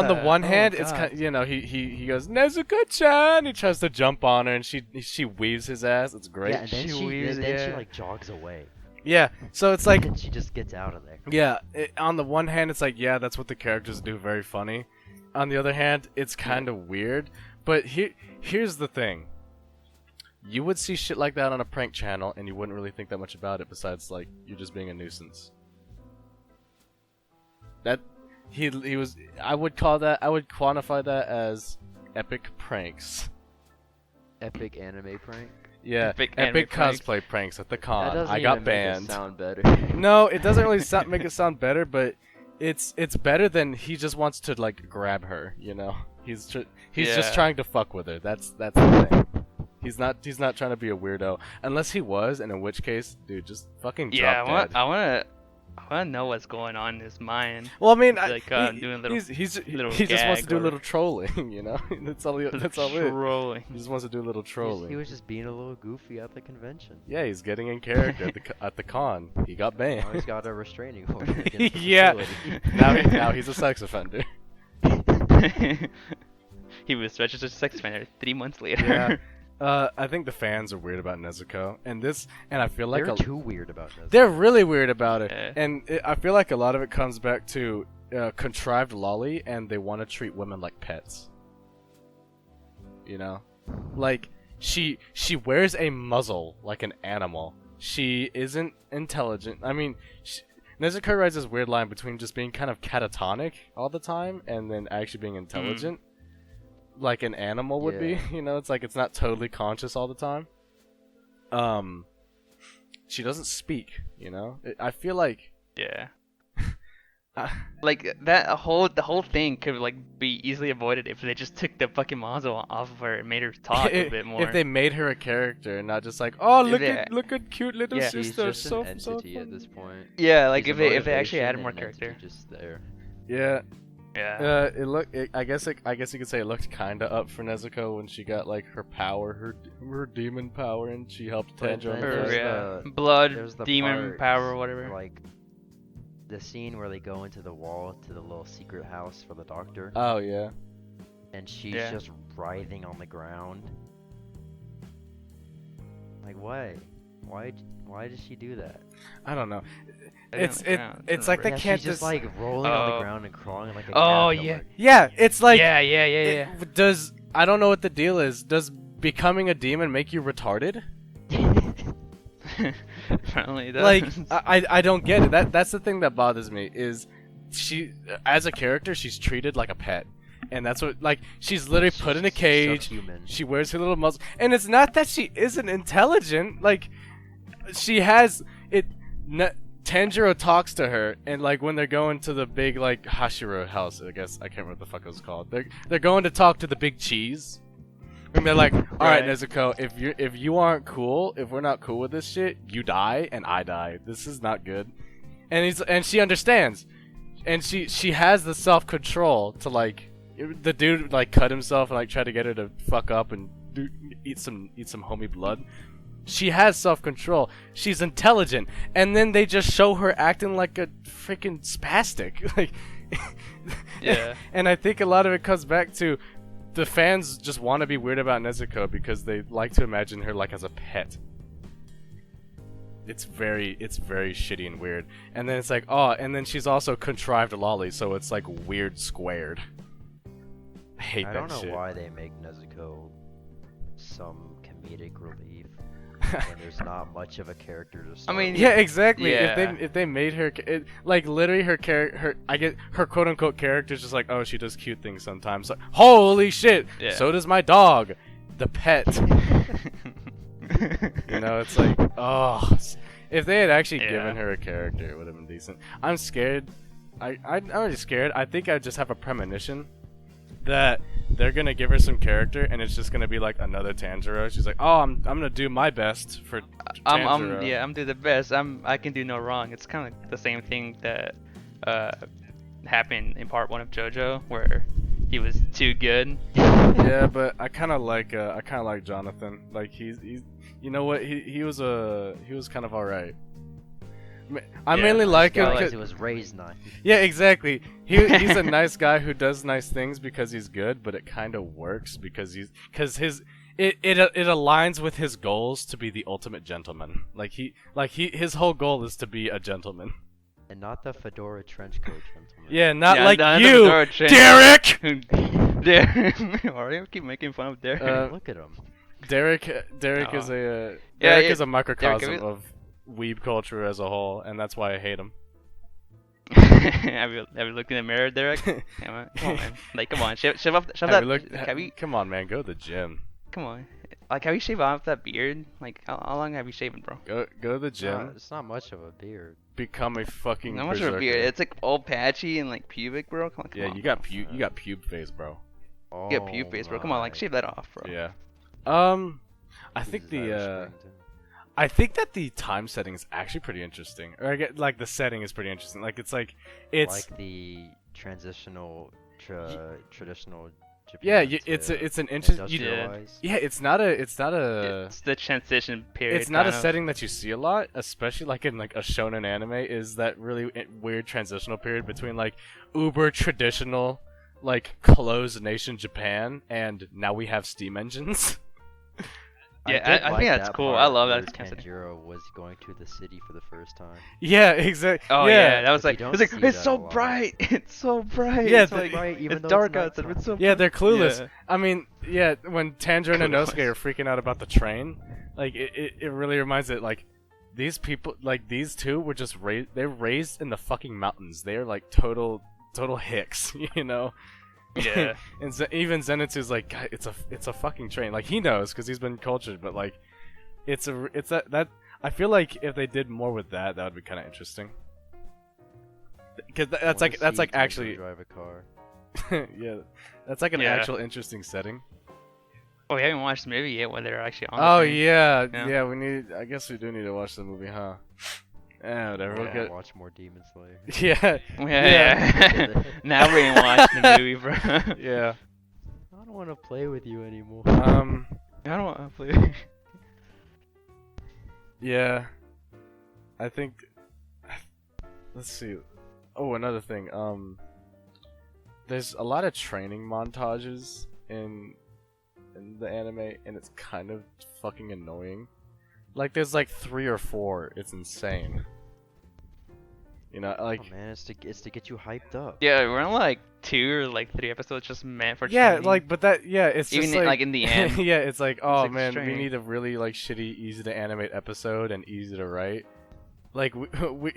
[SPEAKER 1] the
[SPEAKER 2] Yeah.
[SPEAKER 1] one
[SPEAKER 2] Oh,
[SPEAKER 1] hand, it's
[SPEAKER 2] God.
[SPEAKER 1] kind. You know, he goes Nezuko-chan. He tries to jump on her, and she weaves his ass. It's great.
[SPEAKER 3] Yeah, and then
[SPEAKER 2] She
[SPEAKER 3] she,
[SPEAKER 2] weaves-
[SPEAKER 3] then she
[SPEAKER 2] yeah.
[SPEAKER 3] like jogs away.
[SPEAKER 1] Yeah, so it's like,
[SPEAKER 3] And she just gets out of there.
[SPEAKER 1] yeah. On the one hand, it's like, yeah, that's what the characters do, very funny. On the other hand, it's kind of weird. But here's the thing. You would see shit like that on a prank channel, and you wouldn't really think that much about it. Besides, like, you're just being a nuisance. That he was. I would quantify that as epic pranks.
[SPEAKER 3] Epic anime prank.
[SPEAKER 1] Yeah,
[SPEAKER 2] Epic
[SPEAKER 1] epic
[SPEAKER 2] anime pranks.
[SPEAKER 1] cosplay pranks at the
[SPEAKER 3] That
[SPEAKER 1] con.
[SPEAKER 3] doesn't
[SPEAKER 1] I
[SPEAKER 3] even
[SPEAKER 1] got
[SPEAKER 3] make
[SPEAKER 1] banned.
[SPEAKER 3] it sound better.
[SPEAKER 1] No, it doesn't really make it sound better, but it's better than he just wants to like grab her. You know, he's just
[SPEAKER 2] Yeah.
[SPEAKER 1] trying to fuck with her. That's the thing. He's not trying to be a weirdo unless he was, and in which case, dude, just fucking
[SPEAKER 2] Yeah,
[SPEAKER 1] drop dead.
[SPEAKER 2] I wanna know what's going on in his mind.
[SPEAKER 1] Well, I mean,
[SPEAKER 2] Like, doing little-
[SPEAKER 1] he
[SPEAKER 2] little
[SPEAKER 1] just wants to
[SPEAKER 2] gag
[SPEAKER 1] do a
[SPEAKER 2] or-
[SPEAKER 1] little trolling. You know, that's all. That's all it.
[SPEAKER 2] Trolling.
[SPEAKER 1] He just wants to do a little trolling.
[SPEAKER 3] He was just being a little goofy at the convention.
[SPEAKER 1] Yeah, he's getting in character at the con. He got banned.
[SPEAKER 3] Now he's got a restraining order against the
[SPEAKER 1] Yeah.
[SPEAKER 3] facility.
[SPEAKER 1] now he's a sex offender.
[SPEAKER 2] He was registered sex offender 3 months later.
[SPEAKER 1] Yeah. I think the fans are weird about Nezuko, and I feel like
[SPEAKER 3] They're too weird about this.
[SPEAKER 1] they're really weird about it,
[SPEAKER 2] Yeah.
[SPEAKER 1] and I feel like a lot of it comes back to contrived lolly, and they want to treat women like pets. You know, like she wears a muzzle like an animal. She isn't intelligent. I mean, Nezuko rides this weird line between just being kind of catatonic all the time and then actually being intelligent. Like an animal would be,
[SPEAKER 3] Yeah.
[SPEAKER 1] you know, it's like it's not totally conscious all the time. She doesn't speak, you know. I feel like
[SPEAKER 2] Yeah.
[SPEAKER 1] uh,
[SPEAKER 2] Like the whole thing could like be easily avoided if they just took the fucking muzzle off of her and made her talk a bit more.
[SPEAKER 1] if they made her a character and not just like, oh
[SPEAKER 2] If
[SPEAKER 1] look at cute little
[SPEAKER 2] Yeah.
[SPEAKER 3] He's
[SPEAKER 1] sister,
[SPEAKER 3] just
[SPEAKER 1] so
[SPEAKER 3] an
[SPEAKER 1] so
[SPEAKER 3] entity at
[SPEAKER 1] fun.
[SPEAKER 3] this point.
[SPEAKER 2] Yeah, like
[SPEAKER 3] He's
[SPEAKER 2] if
[SPEAKER 3] a
[SPEAKER 2] they actually added
[SPEAKER 3] motivation
[SPEAKER 2] more
[SPEAKER 3] and an entity
[SPEAKER 2] character.
[SPEAKER 3] just there.
[SPEAKER 1] Yeah.
[SPEAKER 2] Yeah.
[SPEAKER 1] I guess you could say it looked kind of up for Nezuko when she got like her power, her demon power, and she helped
[SPEAKER 3] But
[SPEAKER 1] Tanjiro.
[SPEAKER 3] then
[SPEAKER 1] in the
[SPEAKER 3] there's
[SPEAKER 1] first-
[SPEAKER 2] yeah.
[SPEAKER 3] the-
[SPEAKER 2] Blood,
[SPEAKER 3] there's the
[SPEAKER 2] demon
[SPEAKER 3] part
[SPEAKER 2] power, or whatever.
[SPEAKER 3] Like the scene where they go into the wall to the little secret house for the doctor,
[SPEAKER 1] Oh yeah.
[SPEAKER 3] and she's
[SPEAKER 2] Yeah.
[SPEAKER 3] just writhing on the ground. Like why? Why does she do that?
[SPEAKER 1] I don't know.
[SPEAKER 2] I don't
[SPEAKER 1] It's
[SPEAKER 2] know, I
[SPEAKER 1] it's
[SPEAKER 2] don't
[SPEAKER 1] like they
[SPEAKER 2] remember.
[SPEAKER 3] Yeah,
[SPEAKER 1] can't
[SPEAKER 3] she's just
[SPEAKER 1] just
[SPEAKER 3] like rolling on the
[SPEAKER 2] Oh.
[SPEAKER 3] ground and crawling like a
[SPEAKER 2] Oh,
[SPEAKER 3] caterpillar.
[SPEAKER 1] yeah. It's like
[SPEAKER 2] yeah.
[SPEAKER 1] Does I don't know what the deal is. Does becoming a demon make you retarded?
[SPEAKER 2] Apparently it does.
[SPEAKER 1] Like I don't get it. That's the thing that bothers me is she as a character she's treated like a pet, and that's what like she's literally put in a cage.
[SPEAKER 3] Subhuman.
[SPEAKER 1] She wears her little muzzle, and it's not that she isn't intelligent. Like she has it. Tanjiro talks to her, and like when they're going to the big like Hashira house, I guess I can't remember what the fuck it was called. They're going to talk to the big cheese, and they're like, "All right,
[SPEAKER 2] Right.
[SPEAKER 1] Nezuko, if you aren't cool, if we're not cool with this shit, you die and I die. This is not good." And she understands, and she has the self control to like the dude like cut himself and like try to get her to fuck up and eat some homie blood. She has self-control. She's intelligent, and then they just show her acting like a freaking spastic. Like,
[SPEAKER 2] Yeah.
[SPEAKER 1] And I think a lot of it comes back to the fans just want to be weird about Nezuko because they like to imagine her like as a pet. It's very shitty and weird. And then it's like, oh, and then she's also contrived lolly, so it's like weird squared. I hate
[SPEAKER 3] I
[SPEAKER 1] that
[SPEAKER 3] don't know
[SPEAKER 1] shit.
[SPEAKER 3] why they make Nezuko some comedic relief. when there's not much of a character to start
[SPEAKER 2] mean,
[SPEAKER 3] with.
[SPEAKER 1] Yeah, exactly.
[SPEAKER 2] Yeah.
[SPEAKER 1] If they made her like literally her I get her quote unquote character is just like, oh, she does cute things sometimes. Like, holy shit!
[SPEAKER 2] Yeah.
[SPEAKER 1] So does my dog, the pet. You know, it's like, oh, if they had actually
[SPEAKER 2] Yeah.
[SPEAKER 1] given her a character, it would have been decent. I'm scared. I'm already scared. I think I just have a premonition that they're gonna give her some character, and it's just gonna be like another Tanjiro. She's like, oh, I'm gonna do my best for Tanjiro.
[SPEAKER 2] I'm doing the best. I can do no wrong. It's kind of the same thing that happened in part 1 of JoJo, where he was too good.
[SPEAKER 1] Yeah, but I kind of like Jonathan. Like he's you know what, he was kind of alright. I
[SPEAKER 2] Yeah,
[SPEAKER 1] mainly like him.
[SPEAKER 3] Guys,
[SPEAKER 1] 'cause-
[SPEAKER 3] it was raised nice.
[SPEAKER 1] Yeah, exactly. He's a nice guy who does nice things because he's good, but it kind of works because it aligns with his goals to be the ultimate gentleman. His whole goal is to be a gentleman.
[SPEAKER 3] And not the fedora trench coat gentleman.
[SPEAKER 1] Yeah, not
[SPEAKER 2] Yeah,
[SPEAKER 1] like
[SPEAKER 2] the
[SPEAKER 1] you,
[SPEAKER 2] Fedora Trench-
[SPEAKER 1] Derek.
[SPEAKER 2] Why do you keep making fun of Derek?
[SPEAKER 3] Look at him.
[SPEAKER 1] Derek
[SPEAKER 2] Oh.
[SPEAKER 1] is a
[SPEAKER 2] Yeah,
[SPEAKER 1] Derek is a microcosm
[SPEAKER 2] Derek,
[SPEAKER 1] of weeb culture as a whole, and that's why I hate him.
[SPEAKER 2] have you looked in the mirror, Derek? Come on, man. Like, come on, shave off
[SPEAKER 1] Have
[SPEAKER 2] that.
[SPEAKER 1] you looked-
[SPEAKER 2] have you,
[SPEAKER 1] Come on, man, go to the gym.
[SPEAKER 2] come on. Like, have you shaved off that beard? Like, how long have you shaven, bro?
[SPEAKER 1] Go to the gym.
[SPEAKER 3] It's not much of a beard.
[SPEAKER 1] Become a fucking
[SPEAKER 2] Not much of a
[SPEAKER 1] berserker.
[SPEAKER 2] beard. It's like all patchy and like pubic, bro. Come
[SPEAKER 1] Yeah,
[SPEAKER 2] on,
[SPEAKER 1] you got
[SPEAKER 2] bro.
[SPEAKER 1] pube face, bro.
[SPEAKER 3] Oh,
[SPEAKER 2] You got pube face, bro. Come on, like
[SPEAKER 3] my.
[SPEAKER 2] shave that off, bro.
[SPEAKER 1] Yeah. I think
[SPEAKER 3] Jesus, Irish
[SPEAKER 1] the
[SPEAKER 3] Spring, too.
[SPEAKER 1] I think that the time setting is actually pretty interesting. Or I get like the setting is pretty interesting. Like it's
[SPEAKER 3] Like the transitional traditional Japan.
[SPEAKER 1] yeah,
[SPEAKER 3] to
[SPEAKER 1] it's an interesting.
[SPEAKER 3] industrialized.
[SPEAKER 1] Yeah, it's not a
[SPEAKER 2] It's the transition period.
[SPEAKER 1] it's not a
[SPEAKER 2] kind of.
[SPEAKER 1] setting that you see a lot, especially like in like a shonen anime. Is that really weird transitional period between like uber traditional, like closed nation Japan, and now we have steam engines.
[SPEAKER 2] Yeah,
[SPEAKER 3] did
[SPEAKER 2] I
[SPEAKER 3] like
[SPEAKER 2] think that's
[SPEAKER 3] that
[SPEAKER 2] cool.
[SPEAKER 3] part
[SPEAKER 2] I love
[SPEAKER 3] where
[SPEAKER 2] that kind of thing.
[SPEAKER 3] Tanjiro was going to the city for the first time.
[SPEAKER 1] Yeah, exactly.
[SPEAKER 2] Oh yeah, that was
[SPEAKER 3] But
[SPEAKER 2] like
[SPEAKER 3] you
[SPEAKER 2] it's
[SPEAKER 3] don't
[SPEAKER 2] like
[SPEAKER 3] see
[SPEAKER 2] it's
[SPEAKER 3] that
[SPEAKER 2] so
[SPEAKER 3] a lot.
[SPEAKER 2] bright. It's so bright.
[SPEAKER 1] Yeah,
[SPEAKER 2] it's
[SPEAKER 1] the-
[SPEAKER 2] like
[SPEAKER 3] Right, even
[SPEAKER 2] it's
[SPEAKER 3] though
[SPEAKER 2] dark
[SPEAKER 3] it's
[SPEAKER 2] outside.
[SPEAKER 3] nighttime.
[SPEAKER 2] It's so
[SPEAKER 1] Yeah, they're clueless.
[SPEAKER 2] Yeah.
[SPEAKER 1] I mean, yeah, when Tanjiro and
[SPEAKER 2] Clueless.
[SPEAKER 1] Inosuke are freaking out about the train, like it really reminds it like these people, like these two were just raised. They're raised in the fucking mountains. They're like total hicks, you know.
[SPEAKER 2] Yeah.
[SPEAKER 1] And even Zenitsu's like, "God, it's a fucking train. Like he knows because he's been cultured, but like it's that I feel like if they did more with that, that would be kind of interesting. Because
[SPEAKER 3] I wanna see Tanjiro
[SPEAKER 1] actually
[SPEAKER 3] drive a car.
[SPEAKER 1] yeah, that's like an
[SPEAKER 2] Yeah.
[SPEAKER 1] actual interesting setting.
[SPEAKER 2] Oh, we haven't watched the movie yet when they're actually on.
[SPEAKER 1] Oh
[SPEAKER 2] the train.
[SPEAKER 1] yeah,
[SPEAKER 2] Yeah.
[SPEAKER 1] yeah. We need. I guess we do need to watch the movie, huh? Yeah, whatever. We'll
[SPEAKER 3] Yeah,
[SPEAKER 1] get.
[SPEAKER 3] watch more Demon Slayer.
[SPEAKER 1] Yeah,
[SPEAKER 2] Yeah. Now we're gonna watch the movie, bro.
[SPEAKER 1] yeah.
[SPEAKER 3] I don't want to play with you anymore.
[SPEAKER 2] I don't want to play.
[SPEAKER 1] Yeah. I think. Let's see. Oh, another thing. There's a lot of training montages in the anime, and it's kind of fucking annoying. Like, there's like 3 or 4. It's insane. You know, like.
[SPEAKER 3] Oh man, it's to get you hyped up.
[SPEAKER 2] Yeah, we're on like 2 or like 3 episodes just meant for
[SPEAKER 1] Yeah,
[SPEAKER 2] training.
[SPEAKER 1] like, but that, yeah, it's
[SPEAKER 2] Even
[SPEAKER 1] just
[SPEAKER 2] in-
[SPEAKER 1] like,
[SPEAKER 2] like, in the end.
[SPEAKER 1] yeah, it's like, oh
[SPEAKER 2] like
[SPEAKER 1] man, we
[SPEAKER 2] strange.
[SPEAKER 1] need a really like shitty, easy to animate episode and easy to write. Like, we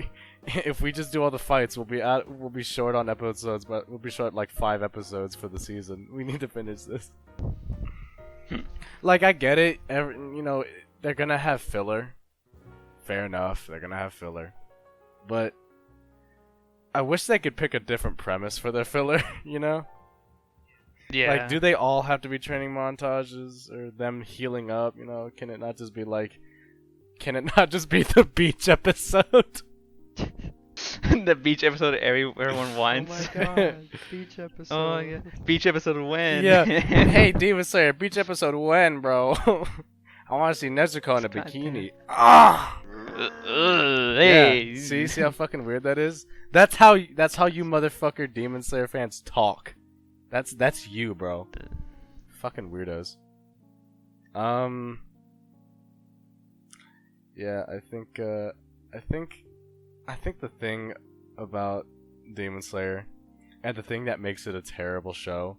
[SPEAKER 1] if we just do all the fights, we'll be short on episodes, but we'll be short like 5 episodes for the season. We need to finish this. Like, I get it, you know, they're gonna have filler. Fair enough, they're gonna have filler, but I wish they could pick a different premise for their filler. You know.
[SPEAKER 2] yeah.
[SPEAKER 1] Like, do they all have to be training montages or them healing up? You know, can it not just be the beach episode?
[SPEAKER 2] The beach episode everyone
[SPEAKER 3] Oh
[SPEAKER 2] wants.
[SPEAKER 3] my god, beach episode.
[SPEAKER 2] Oh yeah, beach episode when?
[SPEAKER 1] Yeah. Hey, Demon Slayer, beach episode when, bro? I want to see Nezuko in a
[SPEAKER 2] God
[SPEAKER 1] bikini. Ah.
[SPEAKER 2] Hey.
[SPEAKER 1] Yeah. See how fucking weird that is. That's how you motherfucker Demon Slayer fans talk. That's you, bro. Fucking weirdos. Yeah, I think the thing about Demon Slayer, and the thing that makes it a terrible show,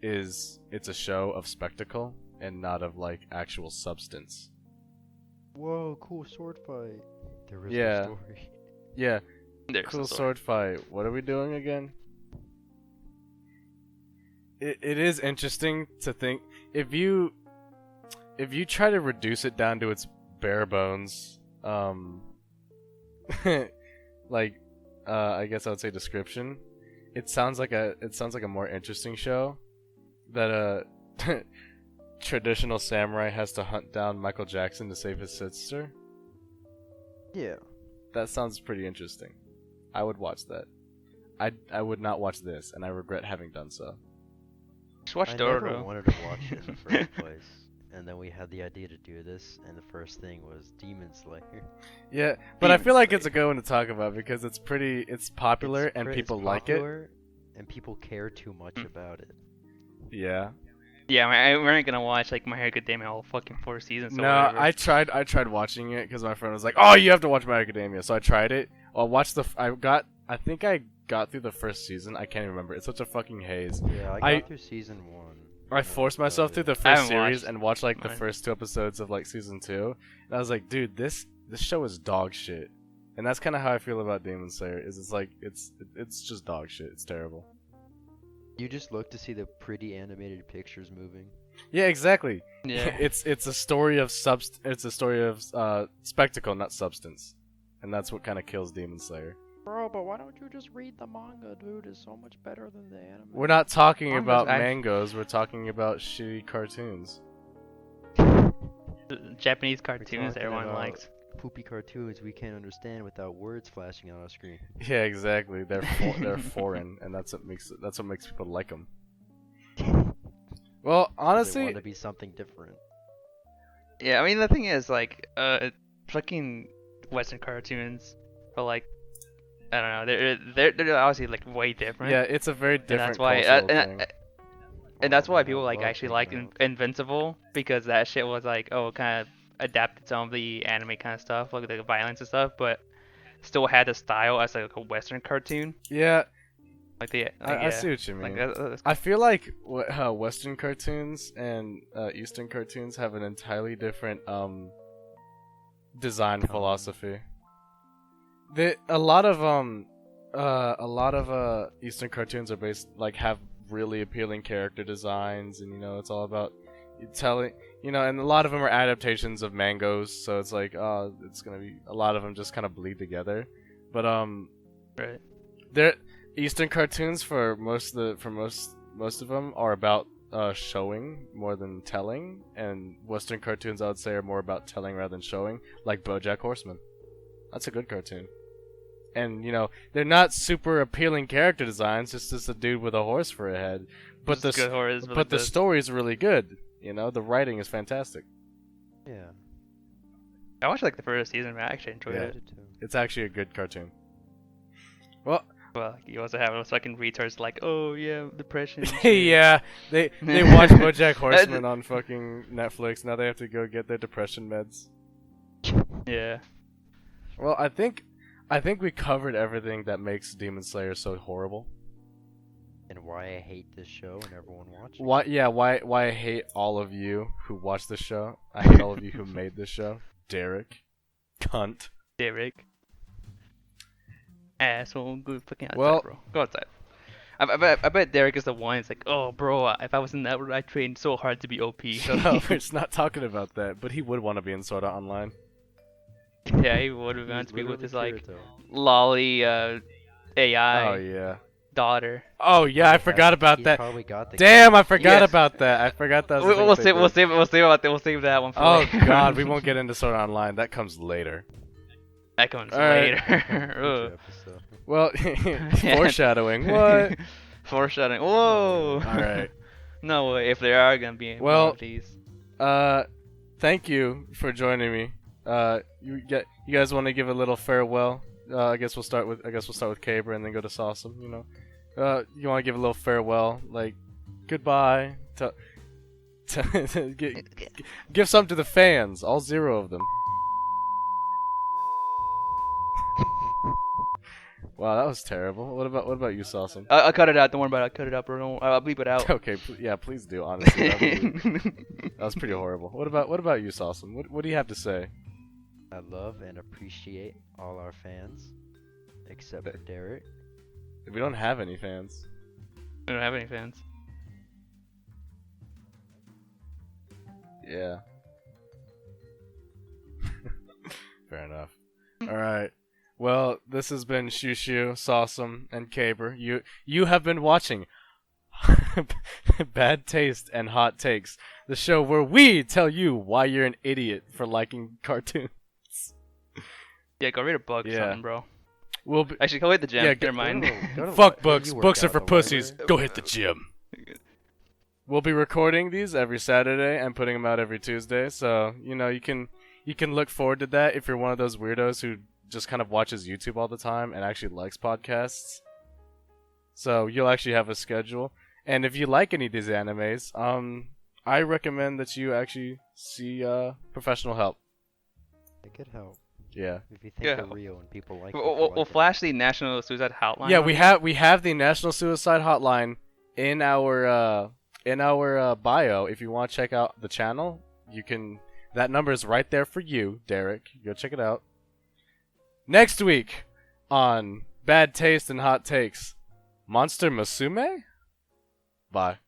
[SPEAKER 1] is it's a show of spectacle and not of like actual substance.
[SPEAKER 3] Whoa, cool sword fight. There is
[SPEAKER 1] Yeah.
[SPEAKER 3] no story.
[SPEAKER 1] Yeah,
[SPEAKER 2] There's
[SPEAKER 1] cool
[SPEAKER 2] the story.
[SPEAKER 1] sword fight. What are we doing again? It is interesting to think if you try to reduce it down to its bare bones, like I guess I would say description. It sounds like a more interesting show that a traditional samurai has to hunt down Michael Jackson to save his sister.
[SPEAKER 3] Yeah.
[SPEAKER 1] That sounds pretty interesting. I would watch that. I would not watch this, and I regret having done so.
[SPEAKER 2] Just watch
[SPEAKER 3] I never
[SPEAKER 2] Doro.
[SPEAKER 3] wanted to watch it in the first place. And then we had the idea to do this, and the first thing was Demon Slayer.
[SPEAKER 1] Yeah, but I
[SPEAKER 2] Demon
[SPEAKER 1] feel like
[SPEAKER 2] Slayer.
[SPEAKER 1] it's a good one to talk about because it's popular and
[SPEAKER 3] It's
[SPEAKER 1] people like it.
[SPEAKER 3] popular, and people care too much about it.
[SPEAKER 1] Yeah.
[SPEAKER 2] Yeah, we're not gonna watch like My Hero Academia all fucking 4 seasons. Or
[SPEAKER 1] No,
[SPEAKER 2] whatever.
[SPEAKER 1] I tried watching it because my friend was like, "Oh, you have to watch My Hero Academia." So I tried it. I think I got through the first season. I can't even remember. It's such a fucking haze.
[SPEAKER 3] Yeah,
[SPEAKER 1] I-
[SPEAKER 3] I got through season 1.
[SPEAKER 1] I forced myself through the
[SPEAKER 2] I
[SPEAKER 1] first
[SPEAKER 2] haven't
[SPEAKER 1] series
[SPEAKER 2] watched
[SPEAKER 1] and watched like the
[SPEAKER 2] mine.
[SPEAKER 1] first 2 episodes of like season 2. And I was like, "Dude, this show is dog shit." And that's kind of how I feel about Demon Slayer. It's like it's just dog shit. It's terrible.
[SPEAKER 3] You just look to see the pretty animated pictures moving.
[SPEAKER 1] Yeah, exactly.
[SPEAKER 2] Yeah.
[SPEAKER 1] It's a story of spectacle, not substance, and that's what kind of kills Demon Slayer.
[SPEAKER 3] Bro, but why don't you just read the manga, dude? It's so much better than the anime.
[SPEAKER 1] We're not talking
[SPEAKER 2] Manga's
[SPEAKER 1] about
[SPEAKER 2] act-
[SPEAKER 1] mangoes. We're talking about shitty cartoons.
[SPEAKER 2] Japanese
[SPEAKER 3] We're
[SPEAKER 2] cartoons
[SPEAKER 3] talking
[SPEAKER 2] everyone
[SPEAKER 3] about
[SPEAKER 2] likes.
[SPEAKER 3] poopy cartoons we can't understand without words flashing on our screen.
[SPEAKER 1] Yeah, exactly. They're foreign, and that's what makes people like them. Well,
[SPEAKER 3] They
[SPEAKER 1] honestly,
[SPEAKER 3] want to be something different.
[SPEAKER 2] Yeah, I mean the thing is like fucking Western cartoons, but like I don't know, they're obviously like way different.
[SPEAKER 1] yeah, it's a very
[SPEAKER 2] and
[SPEAKER 1] different
[SPEAKER 2] that's why
[SPEAKER 1] cultural
[SPEAKER 2] and,
[SPEAKER 1] thing.
[SPEAKER 2] and that's why
[SPEAKER 3] Oh,
[SPEAKER 2] people
[SPEAKER 3] I
[SPEAKER 2] like
[SPEAKER 3] love
[SPEAKER 2] actually
[SPEAKER 3] Big
[SPEAKER 2] liked
[SPEAKER 3] Mouth.
[SPEAKER 2] Invincible because that shit was like kind of adapted some of the anime kind of stuff, like the violence and stuff, but still had the style as like a Western cartoon.
[SPEAKER 1] Yeah,
[SPEAKER 2] Like the
[SPEAKER 1] I see what you mean.
[SPEAKER 2] like
[SPEAKER 1] I feel like how Western cartoons and Eastern cartoons have an entirely different design
[SPEAKER 3] Tone.
[SPEAKER 1] philosophy. A lot of Eastern cartoons are based have really appealing character designs, and it's all about telling and a lot of them are adaptations of mangas, so it's like it's gonna be a lot of them just kind of bleed together, but
[SPEAKER 2] right.
[SPEAKER 1] they're Eastern cartoons for most of them are about showing more than telling, and Western cartoons I would say are more about telling rather than showing, like BoJack Horseman. That's a good cartoon. And they're not super appealing character designs, it's just a dude with a horse for a head. But
[SPEAKER 2] Just good horrors,
[SPEAKER 1] but the story is really good. The writing is fantastic.
[SPEAKER 3] Yeah.
[SPEAKER 2] I watched like the first season, man. I actually enjoyed
[SPEAKER 1] Yeah.
[SPEAKER 3] I
[SPEAKER 2] it.
[SPEAKER 3] did too.
[SPEAKER 1] It's actually a good cartoon. Well,
[SPEAKER 2] Well, you also have those fucking retards like, oh yeah, depression. and shit."
[SPEAKER 1] yeah, they watch BoJack Horseman on fucking Netflix. Now they have to go get their depression meds.
[SPEAKER 2] Yeah.
[SPEAKER 1] Well, I think we covered everything that makes Demon Slayer so horrible.
[SPEAKER 3] And why I hate this show and everyone watching.
[SPEAKER 1] Why I hate all of you who watch this show. I hate all of you who made this show. Derek, cunt.
[SPEAKER 2] Derek. Asshole, good fucking outside,
[SPEAKER 1] Well-
[SPEAKER 2] bro. Go outside. I bet Derek is the one. It's like, oh, bro, if I was in that, I trained so hard to be OP.
[SPEAKER 1] Shut up. It's not talking about that. But he would want to be in Sword Art Online.
[SPEAKER 2] Yeah, he would have gone
[SPEAKER 3] He's
[SPEAKER 2] to be with
[SPEAKER 3] literally
[SPEAKER 2] his like
[SPEAKER 3] Kirito.
[SPEAKER 2] lolly AI
[SPEAKER 1] Oh yeah.
[SPEAKER 2] daughter.
[SPEAKER 1] Oh yeah, I forgot about
[SPEAKER 3] He's
[SPEAKER 1] that.
[SPEAKER 3] probably got the
[SPEAKER 1] Damn, I forgot
[SPEAKER 2] Yes.
[SPEAKER 1] about that. I forgot that. Was the thing
[SPEAKER 2] We'll
[SPEAKER 1] they
[SPEAKER 2] save,
[SPEAKER 1] did.
[SPEAKER 2] we'll save about that. We'll save that one for
[SPEAKER 1] Oh
[SPEAKER 2] later.
[SPEAKER 1] god, we won't get into Sword Art Online. That comes later.
[SPEAKER 2] That comes
[SPEAKER 1] Alright.
[SPEAKER 2] later.
[SPEAKER 3] future
[SPEAKER 2] Ugh.
[SPEAKER 3] episode.
[SPEAKER 1] Well, foreshadowing. What?
[SPEAKER 2] Foreshadowing. Whoa.
[SPEAKER 1] All right.
[SPEAKER 2] No way. If there are gonna be more
[SPEAKER 1] Well,
[SPEAKER 2] of these.
[SPEAKER 1] Thank you for joining me. You guys want to give a little farewell? I guess we'll start with Caber and then go to Sawsum. You want to give a little farewell, like goodbye. Give something to the fans, all 0 of them. Wow, that was terrible. What about you, Sawsum?
[SPEAKER 2] I'll cut it out. Don't worry about it. I'll cut it out, bro. I'll bleep it out.
[SPEAKER 1] Okay, yeah, please do. Honestly, that was pretty horrible. What about you, Sawsum? What do you have to say?
[SPEAKER 3] I love and appreciate all our fans, except for Derek.
[SPEAKER 1] We don't have any fans.
[SPEAKER 2] We don't have any fans.
[SPEAKER 1] Yeah. Fair enough. All right. Well, this has been Shushu, Sawsome, and Caber. You have been watching Bad Taste and Hot Takes, the show where we tell you why you're an idiot for liking cartoons.
[SPEAKER 2] Yeah, go read a book or
[SPEAKER 1] Yeah.
[SPEAKER 2] something, bro.
[SPEAKER 1] We'll be,
[SPEAKER 2] Actually, go hit the gym.
[SPEAKER 1] Yeah,
[SPEAKER 2] Never mind.
[SPEAKER 1] fuck
[SPEAKER 3] Where
[SPEAKER 1] books.
[SPEAKER 3] you work
[SPEAKER 1] Books are
[SPEAKER 3] out,
[SPEAKER 1] for
[SPEAKER 3] the
[SPEAKER 1] pussies.
[SPEAKER 3] library?
[SPEAKER 1] Go hit the gym. We'll be recording these every Saturday and putting them out every Tuesday. So you can look forward to that if you're one of those weirdos who just kind of watches YouTube all the time and actually likes podcasts. So you'll actually have a schedule. And if you like any of these animes, I recommend that you actually see professional help.
[SPEAKER 3] It could help
[SPEAKER 1] Yeah.
[SPEAKER 3] if you think
[SPEAKER 2] Yeah.
[SPEAKER 3] they're real and people like it.
[SPEAKER 2] We'll flash the National Suicide Hotline.
[SPEAKER 1] Yeah,
[SPEAKER 2] on
[SPEAKER 1] we
[SPEAKER 2] here.
[SPEAKER 1] have the National Suicide Hotline in our bio. If you want to check out the channel, you can. That number is right there for you, Derek. Go check it out. Next week on Bad Taste and Hot Takes, Monster Musume. Bye.